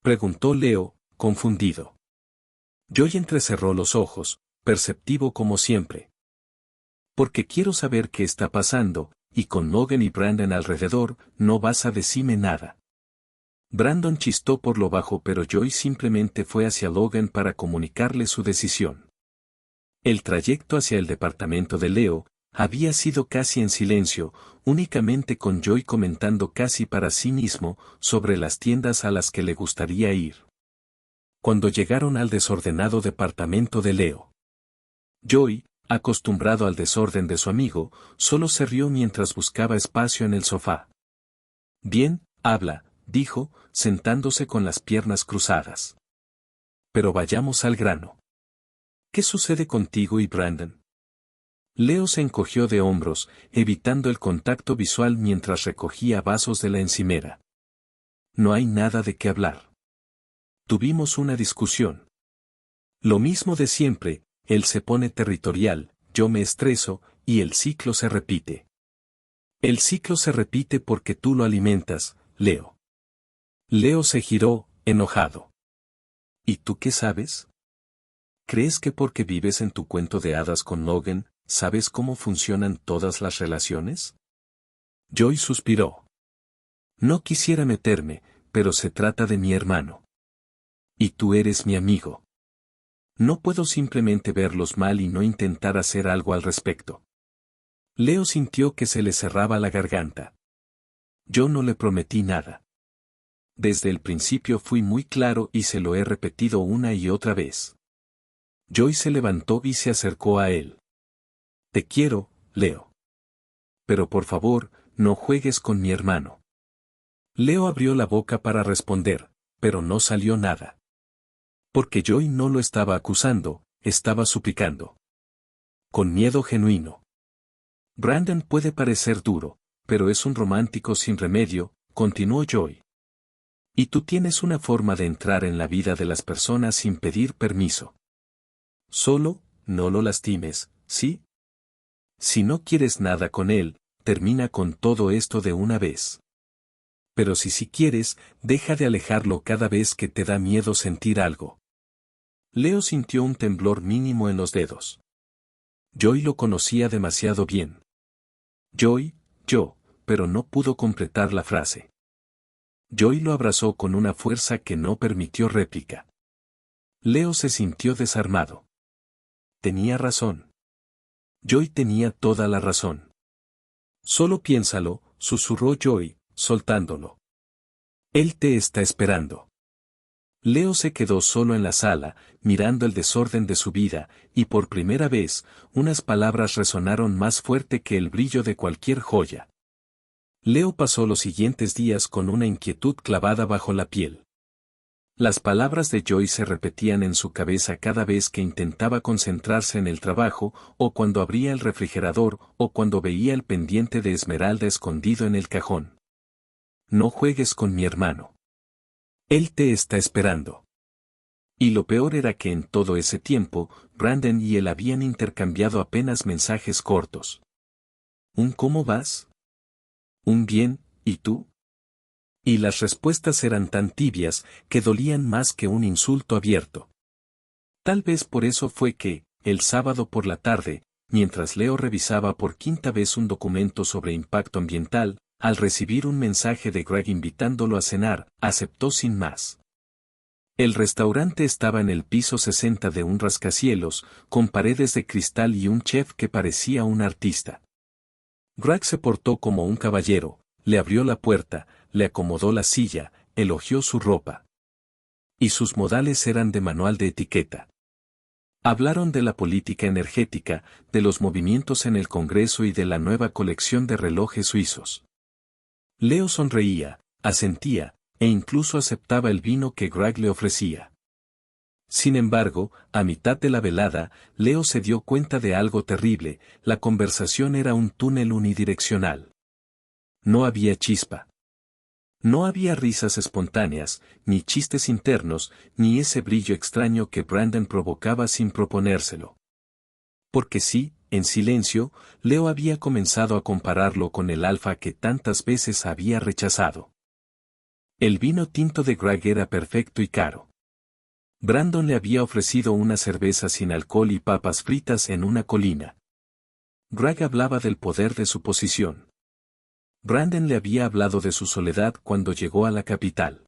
Preguntó Leo, confundido. Joy entrecerró los ojos, perceptivo como siempre. Porque quiero saber qué está pasando, y con Logan y Brandon alrededor, no vas a decirme nada. Brandon chistó por lo bajo pero Joy simplemente fue hacia Logan para comunicarle su decisión. El trayecto hacia el departamento de Leo, había sido casi en silencio, únicamente con Joy comentando casi para sí mismo, sobre las tiendas a las que le gustaría ir. Cuando llegaron al desordenado departamento de Leo, Joy, acostumbrado al desorden de su amigo, solo se rió mientras buscaba espacio en el sofá. Bien, Habla, dijo, sentándose con las piernas cruzadas. Pero vayamos al grano. ¿Qué sucede contigo y Brandon? Leo se encogió de hombros, evitando el contacto visual mientras recogía vasos de la encimera. No hay nada de qué hablar. Tuvimos una discusión. Lo mismo de siempre, él se pone territorial, yo me estreso, y el ciclo se repite. El ciclo se repite porque tú lo alimentas, Leo. Leo se giró, enojado. ¿Y tú qué sabes? ¿Crees que porque vives en tu cuento de hadas con Logan, sabes cómo funcionan todas las relaciones? Joy suspiró. No quisiera meterme, pero se trata de mi hermano. Y tú eres mi amigo. No puedo simplemente verlos mal y no intentar hacer algo al respecto. Leo sintió que se le cerraba la garganta. Yo no le prometí nada. Desde el principio fui muy claro y se lo he repetido una y otra vez. Joy se levantó y se acercó a él. Te quiero, Leo. Pero por favor, no juegues con mi hermano. Leo abrió la boca para responder, pero no salió nada. Porque Joy no lo estaba acusando, estaba suplicando. Con miedo genuino. Brandon puede parecer duro, pero es un romántico sin remedio, continuó Joy. Y tú tienes una forma de entrar en la vida de las personas sin pedir permiso. Solo, no lo lastimes, ¿sí? Si no quieres nada con él, termina con todo esto de una vez. Pero si sí quieres, deja de alejarlo cada vez que te da miedo sentir algo. Leo sintió un temblor mínimo en los dedos. Joy lo conocía demasiado bien. Joy, pero no pudo completar la frase. Joy lo abrazó con una fuerza que no permitió réplica. Leo se sintió desarmado. Tenía razón. Joy tenía toda la razón. Solo piénsalo, susurró Joy, soltándolo. Él te está esperando. Leo se quedó solo en la sala, mirando el desorden de su vida, y por primera vez, unas palabras resonaron más fuerte que el brillo de cualquier joya. Leo pasó los siguientes días con una inquietud clavada bajo la piel. Las palabras de Joy se repetían en su cabeza cada vez que intentaba concentrarse en el trabajo, o cuando abría el refrigerador, o cuando veía el pendiente de esmeralda escondido en el cajón. No juegues con mi hermano. Él te está esperando. Y lo peor era que en todo ese tiempo, Brandon y él habían intercambiado apenas mensajes cortos. ¿Un cómo vas? ¿Un bien, y tú? Y las respuestas eran tan tibias que dolían más que un insulto abierto. Tal vez por eso fue que, el sábado por la tarde, mientras Leo revisaba por quinta vez un documento sobre impacto ambiental, al recibir un mensaje de Greg invitándolo a cenar, aceptó sin más. El restaurante estaba en el piso 60 de un rascacielos, con paredes de cristal y un chef que parecía un artista. Greg se portó como un caballero, le abrió la puerta, le acomodó la silla, elogió su ropa. Y sus modales eran de manual de etiqueta. Hablaron de la política energética, de los movimientos en el Congreso y de la nueva colección de relojes suizos. Leo sonreía, asentía, e incluso aceptaba el vino que Greg le ofrecía. Sin embargo, a mitad de la velada, Leo se dio cuenta de algo terrible, la conversación era un túnel unidireccional. No había chispa. No había risas espontáneas, ni chistes internos, ni ese brillo extraño que Brandon provocaba sin proponérselo. Porque sí, en silencio, Leo había comenzado a compararlo con el alfa que tantas veces había rechazado. El vino tinto de Greg era perfecto y caro. Brandon le había ofrecido una cerveza sin alcohol y papas fritas en una colina. Greg hablaba del poder de su posición. Brandon le había hablado de su soledad cuando llegó a la capital.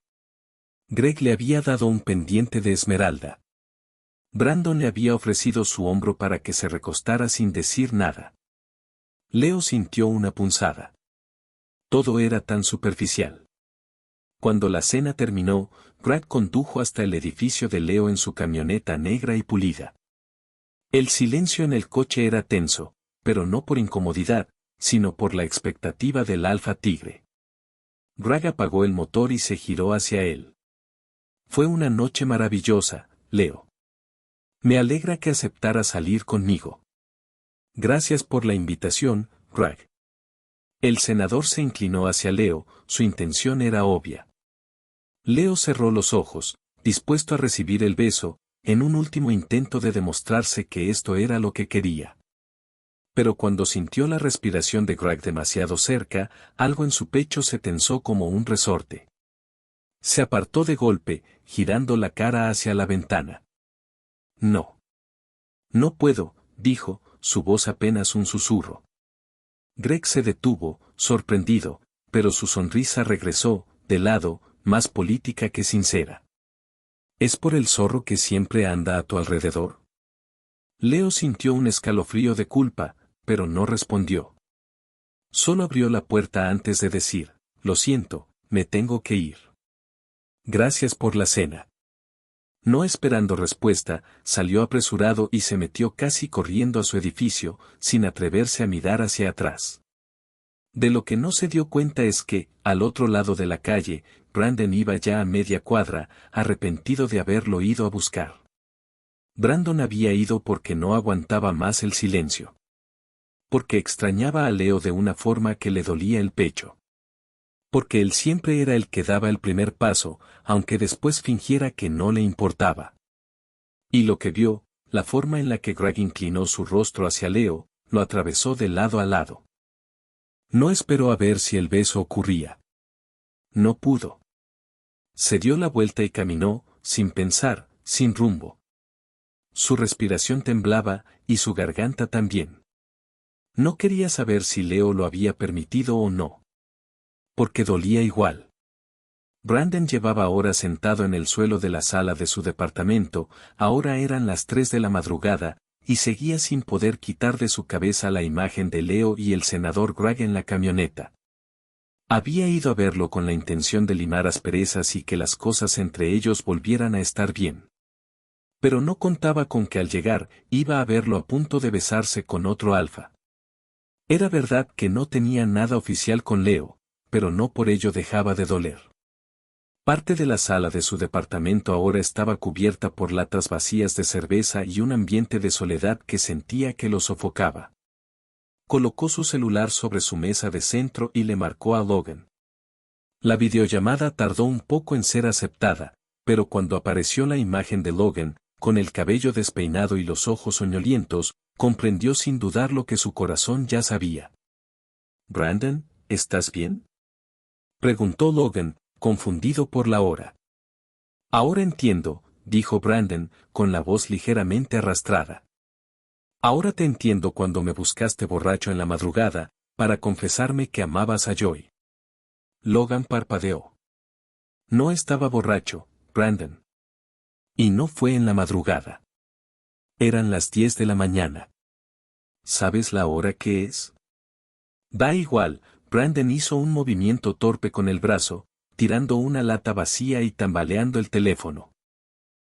Greg le había dado un pendiente de esmeralda. Brandon le había ofrecido su hombro para que se recostara sin decir nada. Leo sintió una punzada. Todo era tan superficial. Cuando la cena terminó, Greg condujo hasta el edificio de Leo en su camioneta negra y pulida. El silencio en el coche era tenso, pero no por incomodidad, sino por la expectativa del Alfa Tigre. Greg apagó el motor y se giró hacia él. Fue una noche maravillosa, Leo. Me alegra que aceptaras salir conmigo. Gracias por la invitación, Greg. El senador se inclinó hacia Leo, su intención era obvia. Leo cerró los ojos, dispuesto a recibir el beso, en un último intento de demostrarse que esto era lo que quería. Pero cuando sintió la respiración de Greg demasiado cerca, algo en su pecho se tensó como un resorte. Se apartó de golpe, girando la cara hacia la ventana. No. No puedo, dijo, su voz apenas un susurro. Greg se detuvo, sorprendido, pero su sonrisa regresó, de lado, más política que sincera. ¿Es por el zorro que siempre anda a tu alrededor? Leo sintió un escalofrío de culpa, pero no respondió. Solo abrió la puerta antes de decir, lo siento, me tengo que ir. Gracias por la cena. No esperando respuesta, salió apresurado y se metió casi corriendo a su edificio, sin atreverse a mirar hacia atrás. De lo que no se dio cuenta es que, al otro lado de la calle, Brandon iba ya a media cuadra, arrepentido de haberlo ido a buscar. Brandon había ido porque no aguantaba más el silencio. Porque extrañaba a Leo de una forma que le dolía el pecho. Porque él siempre era el que daba el primer paso, aunque después fingiera que no le importaba. Y lo que vio, la forma en la que Greg inclinó su rostro hacia Leo, lo atravesó de lado a lado. No esperó a ver si el beso ocurría. No pudo. Se dio la vuelta y caminó, sin pensar, sin rumbo. Su respiración temblaba, y su garganta también. No quería saber si Leo lo había permitido o no. Porque dolía igual. Brandon llevaba horas sentado en el suelo de la sala de su departamento, ahora eran las 3 de la madrugada, y seguía sin poder quitar de su cabeza la imagen de Leo y el senador Greg en la camioneta. Había ido a verlo con la intención de limar asperezas y que las cosas entre ellos volvieran a estar bien. Pero no contaba con que al llegar, iba a verlo a punto de besarse con otro alfa. Era verdad que no tenía nada oficial con Leo, pero no por ello dejaba de doler. Parte de la sala de su departamento ahora estaba cubierta por latas vacías de cerveza y un ambiente de soledad que sentía que lo sofocaba. Colocó su celular sobre su mesa de centro y le marcó a Logan. La videollamada tardó un poco en ser aceptada, pero cuando apareció la imagen de Logan, con el cabello despeinado y los ojos soñolientos, comprendió sin dudar lo que su corazón ya sabía. «Brandon, ¿estás bien?», preguntó Logan, confundido por la hora. «Ahora entiendo», dijo Brandon, con la voz ligeramente arrastrada. «Ahora te entiendo cuando me buscaste borracho en la madrugada, para confesarme que amabas a Joy». Logan parpadeó. «No estaba borracho, Brandon. Y no fue en la madrugada. Eran las 10 de la mañana. ¿Sabes la hora que es?». «Da igual», Brandon hizo un movimiento torpe con el brazo, tirando una lata vacía y tambaleando el teléfono.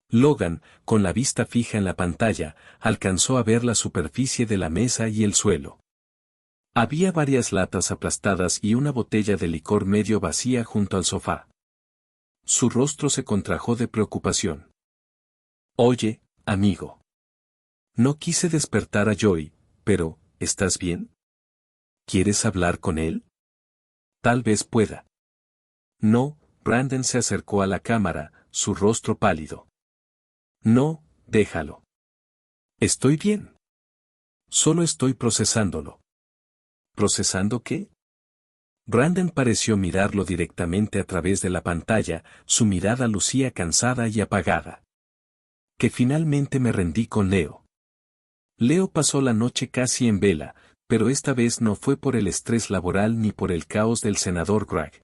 Logan, con la vista fija en la pantalla, alcanzó a ver la superficie de la mesa y el suelo. Había varias latas aplastadas y una botella de licor medio vacía junto al sofá. Su rostro se contrajo de preocupación. «Oye, amigo. No quise despertar a Joy, pero, ¿estás bien? ¿Quieres hablar con él? Tal vez pueda». «No», Brandon se acercó a la cámara, su rostro pálido. «No, déjalo. Estoy bien. Solo estoy procesándolo». «¿Procesando qué?». Brandon pareció mirarlo directamente a través de la pantalla, su mirada lucía cansada y apagada. «Que finalmente me rendí con Leo». Leo pasó la noche casi en vela, pero esta vez no fue por el estrés laboral ni por el caos del senador Greg.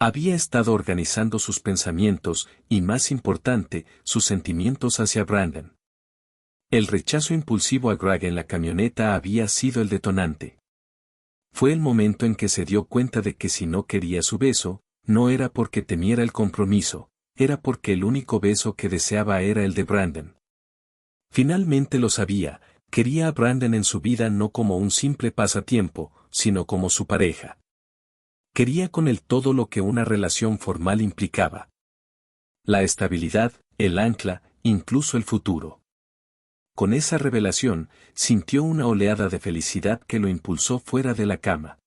Había estado organizando sus pensamientos, y más importante, sus sentimientos hacia Brandon. El rechazo impulsivo a Greg en la camioneta había sido el detonante. Fue el momento en que se dio cuenta de que si no quería su beso, no era porque temiera el compromiso, era porque el único beso que deseaba era el de Brandon. Finalmente lo sabía, quería a Brandon en su vida no como un simple pasatiempo, sino como su pareja. Quería con él todo lo que una relación formal implicaba. La estabilidad, el ancla, incluso el futuro. Con esa revelación, sintió una oleada de felicidad que lo impulsó fuera de la cama.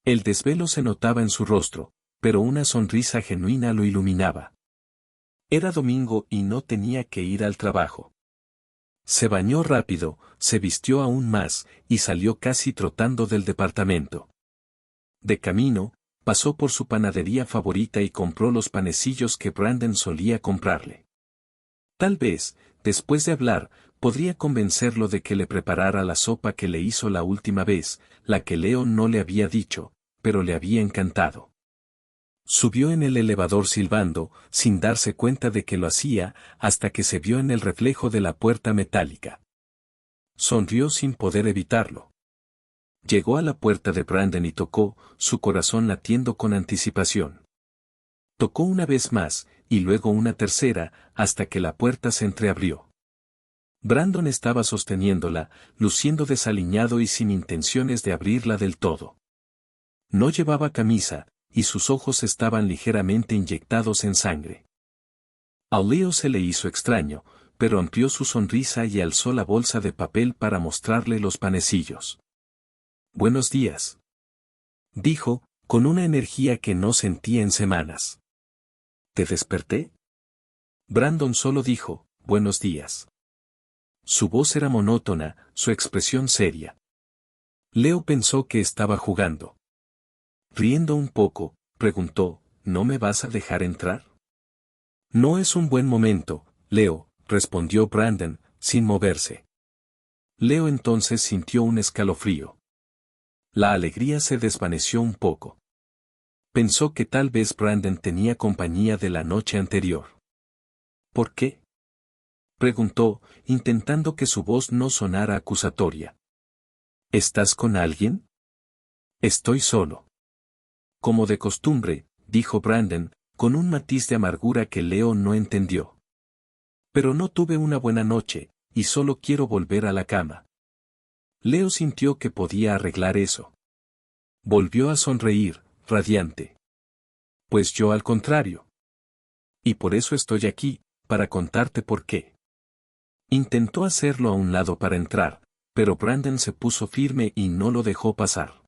El desvelo se notaba en su rostro, pero una sonrisa genuina lo iluminaba. Era domingo y no tenía que ir al trabajo. Se bañó rápido, se vistió aún más, y salió casi trotando del departamento. De camino, pasó por su panadería favorita y compró los panecillos que Brandon solía comprarle. Tal vez, después de hablar, podría convencerlo de que le preparara la sopa que le hizo la última vez, la que Leo no le había dicho, pero le había encantado. Subió en el elevador silbando, sin darse cuenta de que lo hacía, hasta que se vio en el reflejo de la puerta metálica. Sonrió sin poder evitarlo. Llegó a la puerta de Brandon y tocó, su corazón latiendo con anticipación. Tocó una vez más, y luego una tercera, hasta que la puerta se entreabrió. Brandon estaba sosteniéndola, luciendo desaliñado y sin intenciones de abrirla del todo. No llevaba camisa, y sus ojos estaban ligeramente inyectados en sangre. A Leo se le hizo extraño, pero amplió su sonrisa y alzó la bolsa de papel para mostrarle los panecillos. «Buenos días», dijo, con una energía que no sentía en semanas. «¿Te desperté?» Brandon solo dijo, «Buenos días». Su voz era monótona, su expresión seria. Leo pensó que estaba jugando. Riendo un poco, preguntó, ¿no me vas a dejar entrar? No es un buen momento, Leo, respondió Brandon, sin moverse. Leo entonces sintió un escalofrío. La alegría se desvaneció un poco. Pensó que tal vez Brandon tenía compañía de la noche anterior. ¿Por qué?, preguntó, intentando que su voz no sonara acusatoria. ¿Estás con alguien? Estoy solo. Como de costumbre, dijo Brandon, con un matiz de amargura que Leo no entendió. Pero no tuve una buena noche, y solo quiero volver a la cama. Leo sintió que podía arreglar eso. Volvió a sonreír, radiante. Pues yo al contrario. Y por eso estoy aquí, para contarte por qué. Intentó hacerlo a un lado para entrar, pero Brandon se puso firme y no lo dejó pasar.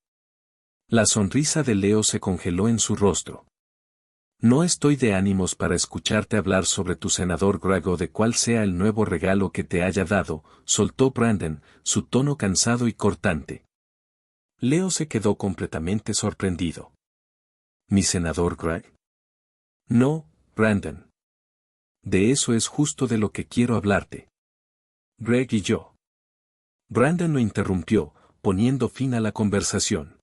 La sonrisa de Leo se congeló en su rostro. No estoy de ánimos para escucharte hablar sobre tu senador Greg o de cuál sea el nuevo regalo que te haya dado, soltó Brandon, su tono cansado y cortante. Leo se quedó completamente sorprendido. ¿Mi senador Greg? No, Brandon. De eso es justo de lo que quiero hablarte. Greg y yo. Brandon lo interrumpió, poniendo fin a la conversación.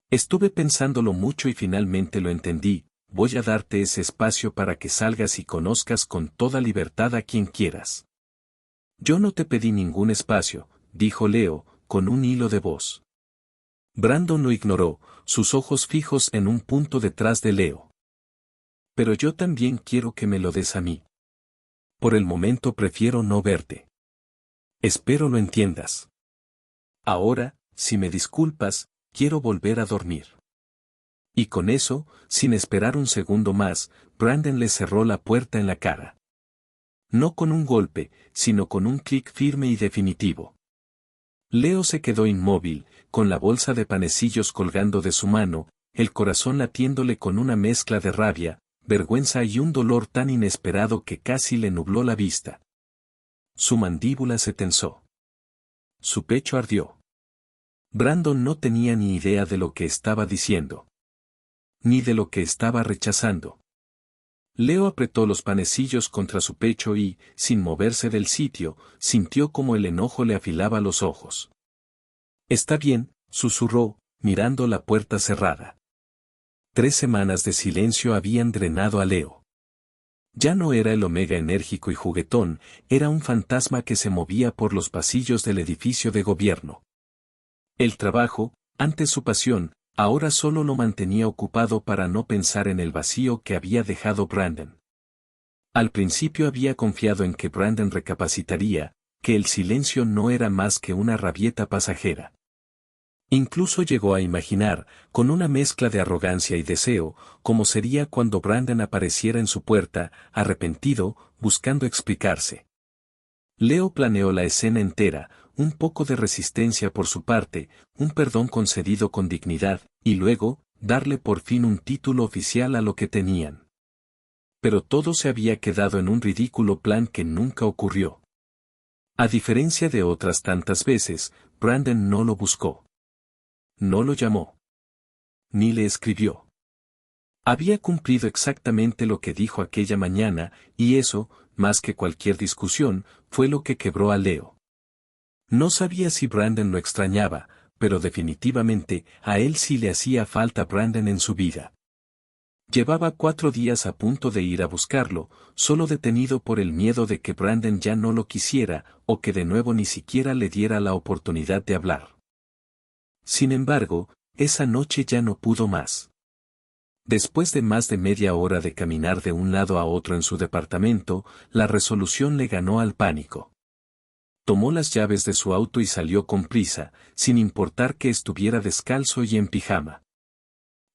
Estuve pensándolo mucho y finalmente lo entendí, voy a darte ese espacio para que salgas y conozcas con toda libertad a quien quieras. Yo no te pedí ningún espacio, dijo Leo, con un hilo de voz. Brandon lo ignoró, sus ojos fijos en un punto detrás de Leo. Pero yo también quiero que me lo des a mí. Por el momento prefiero no verte. Espero lo entiendas. Ahora, si me disculpas, quiero volver a dormir. Y con eso, sin esperar un segundo más, Brandon le cerró la puerta en la cara. No con un golpe, sino con un clic firme y definitivo. Leo se quedó inmóvil, con la bolsa de panecillos colgando de su mano, el corazón latiéndole con una mezcla de rabia, vergüenza y un dolor tan inesperado que casi le nubló la vista. Su mandíbula se tensó. Su pecho ardió. Brandon no tenía ni idea de lo que estaba diciendo. Ni de lo que estaba rechazando. Leo apretó los panecillos contra su pecho y, sin moverse del sitio, sintió como el enojo le afilaba los ojos. Está bien, susurró, mirando la puerta cerrada. 3 semanas de silencio habían drenado a Leo. Ya no era el Omega enérgico y juguetón, era un fantasma que se movía por los pasillos del edificio de gobierno. El trabajo, antes su pasión, ahora solo lo mantenía ocupado para no pensar en el vacío que había dejado Brandon. Al principio había confiado en que Brandon recapacitaría, que el silencio no era más que una rabieta pasajera. Incluso llegó a imaginar, con una mezcla de arrogancia y deseo, cómo sería cuando Brandon apareciera en su puerta, arrepentido, buscando explicarse. Leo planeó la escena entera, un poco de resistencia por su parte, un perdón concedido con dignidad, y luego, darle por fin un título oficial a lo que tenían. Pero todo se había quedado en un ridículo plan que nunca ocurrió. A diferencia de otras tantas veces, Brandon no lo buscó. No lo llamó. Ni le escribió. Había cumplido exactamente lo que dijo aquella mañana, y eso, más que cualquier discusión, fue lo que quebró a Leo. No sabía si Brandon lo extrañaba, pero definitivamente, a él sí le hacía falta Brandon en su vida. Llevaba 4 días a punto de ir a buscarlo, solo detenido por el miedo de que Brandon ya no lo quisiera, o que de nuevo ni siquiera le diera la oportunidad de hablar. Sin embargo, esa noche ya no pudo más. Después de más de media hora de caminar de un lado a otro en su departamento, la resolución le ganó al pánico. Tomó las llaves de su auto y salió con prisa, sin importar que estuviera descalzo y en pijama.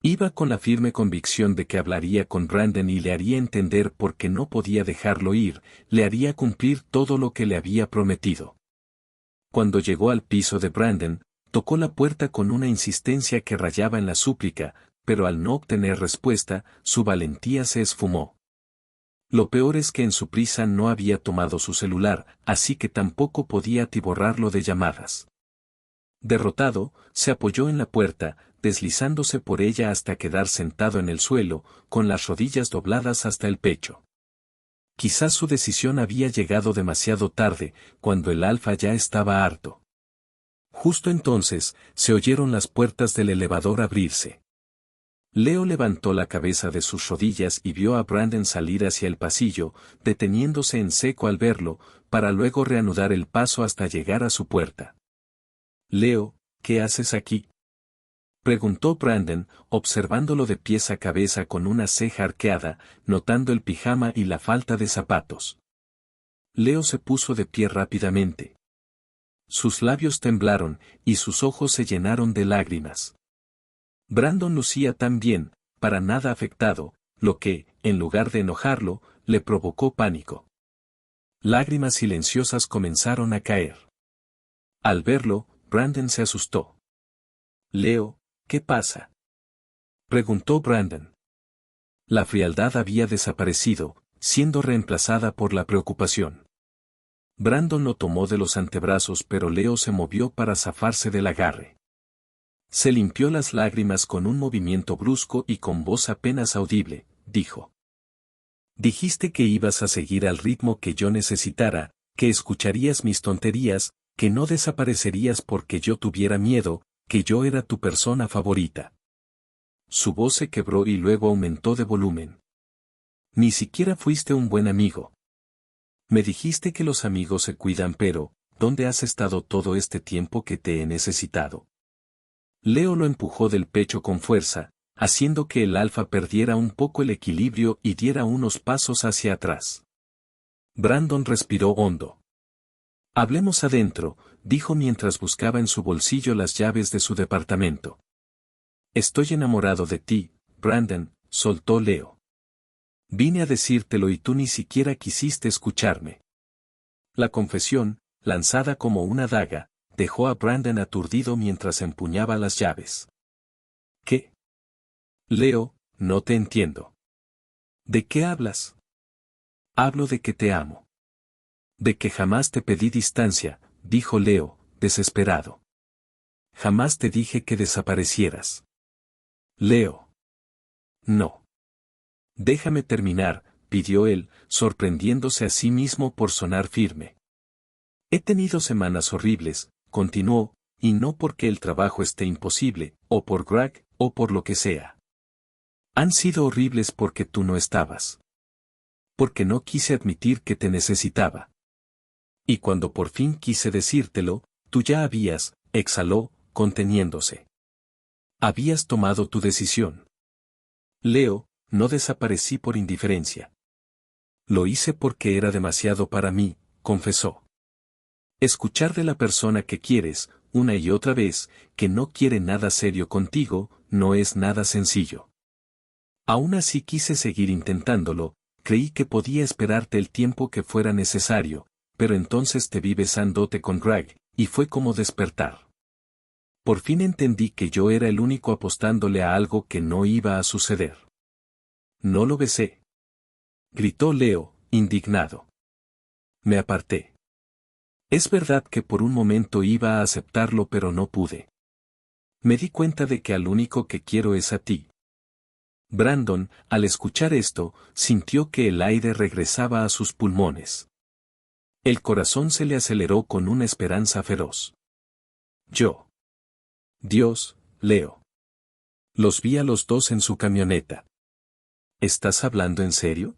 Iba con la firme convicción de que hablaría con Brandon y le haría entender por qué no podía dejarlo ir, le haría cumplir todo lo que le había prometido. Cuando llegó al piso de Brandon, tocó la puerta con una insistencia que rayaba en la súplica, pero al no obtener respuesta, su valentía se esfumó. Lo peor es que en su prisa no había tomado su celular, así que tampoco podía atiborrarlo de llamadas. Derrotado, se apoyó en la puerta, deslizándose por ella hasta quedar sentado en el suelo, con las rodillas dobladas hasta el pecho. Quizás su decisión había llegado demasiado tarde, cuando el alfa ya estaba harto. Justo entonces, se oyeron las puertas del elevador abrirse. Leo levantó la cabeza de sus rodillas y vio a Brandon salir hacia el pasillo, deteniéndose en seco al verlo, para luego reanudar el paso hasta llegar a su puerta. «Leo, ¿qué haces aquí?», preguntó Brandon, observándolo de pies a cabeza con una ceja arqueada, notando el pijama y la falta de zapatos. Leo se puso de pie rápidamente. Sus labios temblaron, y sus ojos se llenaron de lágrimas. Brandon lucía tan bien, para nada afectado, lo que, en lugar de enojarlo, le provocó pánico. Lágrimas silenciosas comenzaron a caer. Al verlo, Brandon se asustó. «Leo, ¿qué pasa?», preguntó Brandon. La frialdad había desaparecido, siendo reemplazada por la preocupación. Brandon lo tomó de los antebrazos, pero Leo se movió para zafarse del agarre. Se limpió las lágrimas con un movimiento brusco y con voz apenas audible, dijo. «Dijiste que ibas a seguir al ritmo que yo necesitara, que escucharías mis tonterías, que no desaparecerías porque yo tuviera miedo, que yo era tu persona favorita». Su voz se quebró y luego aumentó de volumen. «Ni siquiera fuiste un buen amigo. Me dijiste que los amigos se cuidan, pero, ¿dónde has estado todo este tiempo que te he necesitado?». Leo lo empujó del pecho con fuerza, haciendo que el alfa perdiera un poco el equilibrio y diera unos pasos hacia atrás. Brandon respiró hondo. «Hablemos adentro», dijo mientras buscaba en su bolsillo las llaves de su departamento. «Estoy enamorado de ti, Brandon», soltó Leo. «Vine a decírtelo y tú ni siquiera quisiste escucharme». La confesión, lanzada como una daga, dejó a Brandon aturdido mientras empuñaba las llaves. «¿Qué?». «Leo, no te entiendo». «¿De qué hablas?». «Hablo de que te amo». «De que jamás te pedí distancia», dijo Leo, desesperado. «Jamás te dije que desaparecieras». «Leo». «No». «Déjame terminar», pidió él, sorprendiéndose a sí mismo por sonar firme. «He tenido semanas horribles», continuó, «y no porque el trabajo esté imposible, o por Greg, o por lo que sea. Han sido horribles porque tú no estabas. Porque no quise admitir que te necesitaba. Y cuando por fin quise decírtelo, tú ya habías», exhaló, conteniéndose. «Habías tomado tu decisión». «Leo, no desaparecí por indiferencia. Lo hice porque era demasiado para mí», confesó. «Escuchar de la persona que quieres, una y otra vez, que no quiere nada serio contigo, no es nada sencillo. Aún así quise seguir intentándolo, creí que podía esperarte el tiempo que fuera necesario, pero entonces te vi besándote con Greg, y fue como despertar. Por fin entendí que yo era el único apostándole a algo que no iba a suceder. No lo besé. Gritó Leo, indignado. Me aparté. Es verdad que por un momento iba a aceptarlo, pero no pude. Me di cuenta de que al único que quiero es a ti. Brandon, al escuchar esto, sintió que el aire regresaba a sus pulmones. El corazón se le aceleró con una esperanza feroz. Yo. Dios, Leo. Los vi a los dos en su camioneta. ¿Estás hablando en serio?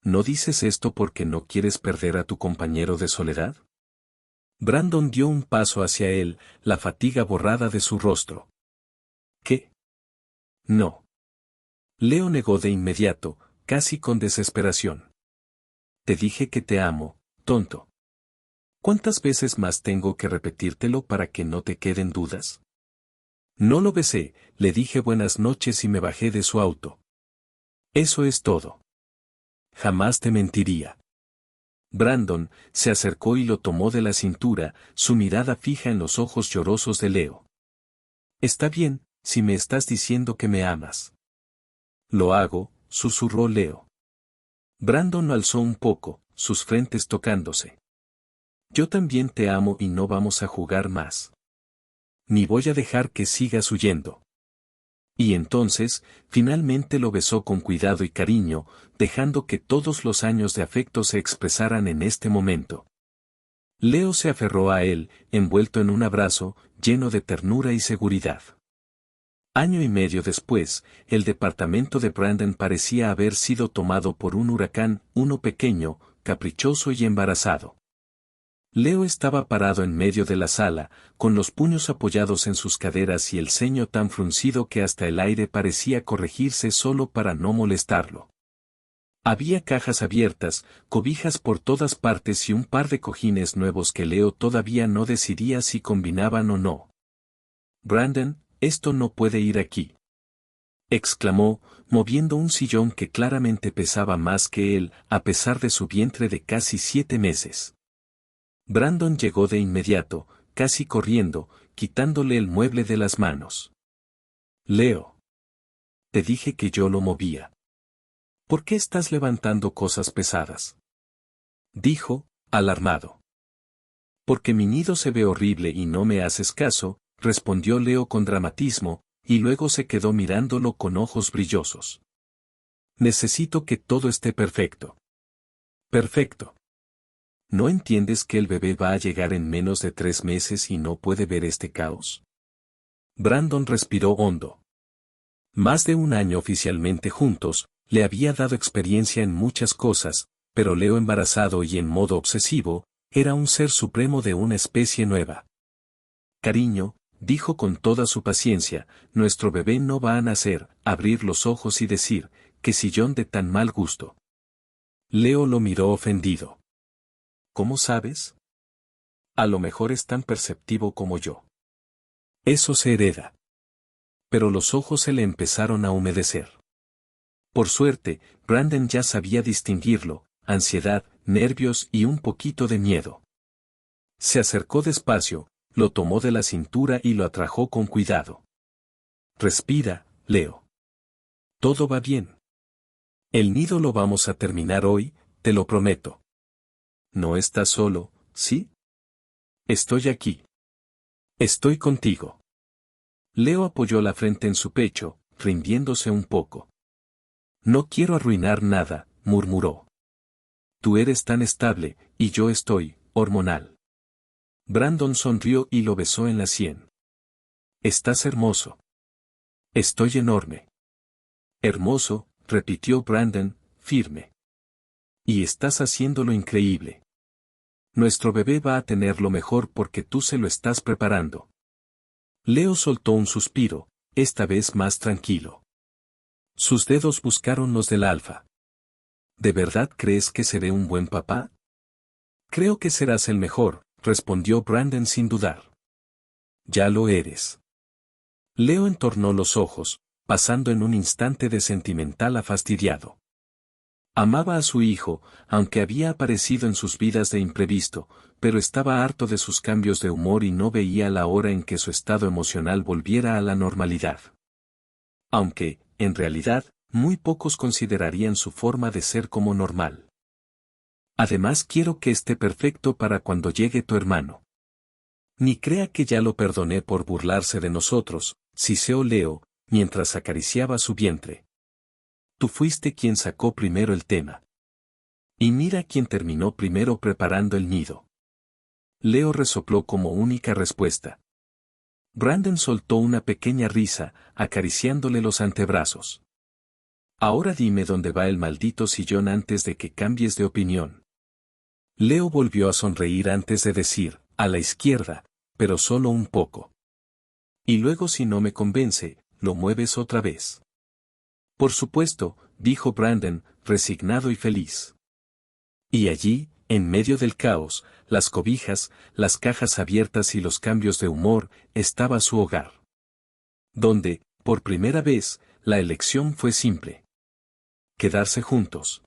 ¿No dices esto porque no quieres perder a tu compañero de soledad? Brandon dio un paso hacia él, la fatiga borrada de su rostro. ¿Qué? No. Leo negó de inmediato, casi con desesperación. Te dije que te amo, tonto. ¿Cuántas veces más tengo que repetírtelo para que no te queden dudas? No lo besé, le dije buenas noches y me bajé de su auto. Eso es todo. Jamás te mentiría. Brandon se acercó y lo tomó de la cintura, su mirada fija en los ojos llorosos de Leo. Está bien, si me estás diciendo que me amas. Lo hago, susurró Leo. Brandon lo alzó un poco, sus frentes tocándose. Yo también te amo y no vamos a jugar más. Ni voy a dejar que sigas huyendo. Y entonces, finalmente lo besó con cuidado y cariño, dejando que todos los años de afecto se expresaran en este momento. Leo se aferró a él, envuelto en un abrazo, lleno de ternura y seguridad. Año y medio después, el departamento de Brandon parecía haber sido tomado por un huracán, uno pequeño, caprichoso y embarazado. Leo estaba parado en medio de la sala, con los puños apoyados en sus caderas y el ceño tan fruncido que hasta el aire parecía corregirse solo para no molestarlo. Había cajas abiertas, cobijas por todas partes y un par de cojines nuevos que Leo todavía no decidía si combinaban o no. Brandon, esto no puede ir aquí. Exclamó, moviendo un sillón que claramente pesaba más que él, a pesar de su vientre de casi 7 meses. Brandon llegó de inmediato, casi corriendo, quitándole el mueble de las manos. Leo. Te dije que yo lo movía. ¿Por qué estás levantando cosas pesadas? Dijo, alarmado. Porque mi nido se ve horrible y no me haces caso, respondió Leo con dramatismo, y luego se quedó mirándolo con ojos brillosos. Necesito que todo esté perfecto. Perfecto. ¿No entiendes que el bebé va a llegar en menos de 3 meses y no puede ver este caos? Brandon respiró hondo. Más de un año oficialmente juntos, le había dado experiencia en muchas cosas, pero Leo embarazado y en modo obsesivo, era un ser supremo de una especie nueva. Cariño, dijo con toda su paciencia, nuestro bebé no va a nacer, abrir los ojos y decir, qué sillón de tan mal gusto. Leo lo miró ofendido. ¿Cómo sabes? A lo mejor es tan perceptivo como yo. Eso se hereda. Pero los ojos se le empezaron a humedecer. Por suerte, Brandon ya sabía distinguirlo, ansiedad, nervios y un poquito de miedo. Se acercó despacio, lo tomó de la cintura y lo atrajo con cuidado. Respira, Leo. Todo va bien. El nido lo vamos a terminar hoy, te lo prometo. No estás solo, ¿sí? Estoy aquí. Estoy contigo. Leo apoyó la frente en su pecho, rindiéndose un poco. No quiero arruinar nada, murmuró. Tú eres tan estable, y yo estoy, hormonal. Brandon sonrió y lo besó en la sien. Estás hermoso. Estoy enorme. Hermoso, repitió Brandon, firme. Y estás haciéndolo increíble. Nuestro bebé va a tener lo mejor porque tú se lo estás preparando. Leo soltó un suspiro, esta vez más tranquilo. Sus dedos buscaron los del alfa. ¿De verdad crees que seré un buen papá? Creo que serás el mejor, respondió Brandon sin dudar. Ya lo eres. Leo entornó los ojos, pasando en un instante de sentimental a fastidiado. Amaba a su hijo, aunque había aparecido en sus vidas de imprevisto, pero estaba harto de sus cambios de humor y no veía la hora en que su estado emocional volviera a la normalidad. Aunque, en realidad, muy pocos considerarían su forma de ser como normal. Además quiero que esté perfecto para cuando llegue tu hermano. Ni crea que ya lo perdoné por burlarse de nosotros, siseó Leo, mientras acariciaba su vientre. Tú fuiste quien sacó primero el tema. Y mira quién terminó primero preparando el nido. Leo resopló como única respuesta. Brandon soltó una pequeña risa, acariciándole los antebrazos. Ahora dime dónde va el maldito sillón antes de que cambies de opinión. Leo volvió a sonreír antes de decir, a la izquierda, pero solo un poco. Y luego si no me convence, lo mueves otra vez. Por supuesto, dijo Brandon, resignado y feliz. Y allí, en medio del caos, las cobijas, las cajas abiertas y los cambios de humor, estaba su hogar. Donde, por primera vez, la elección fue simple. Quedarse juntos.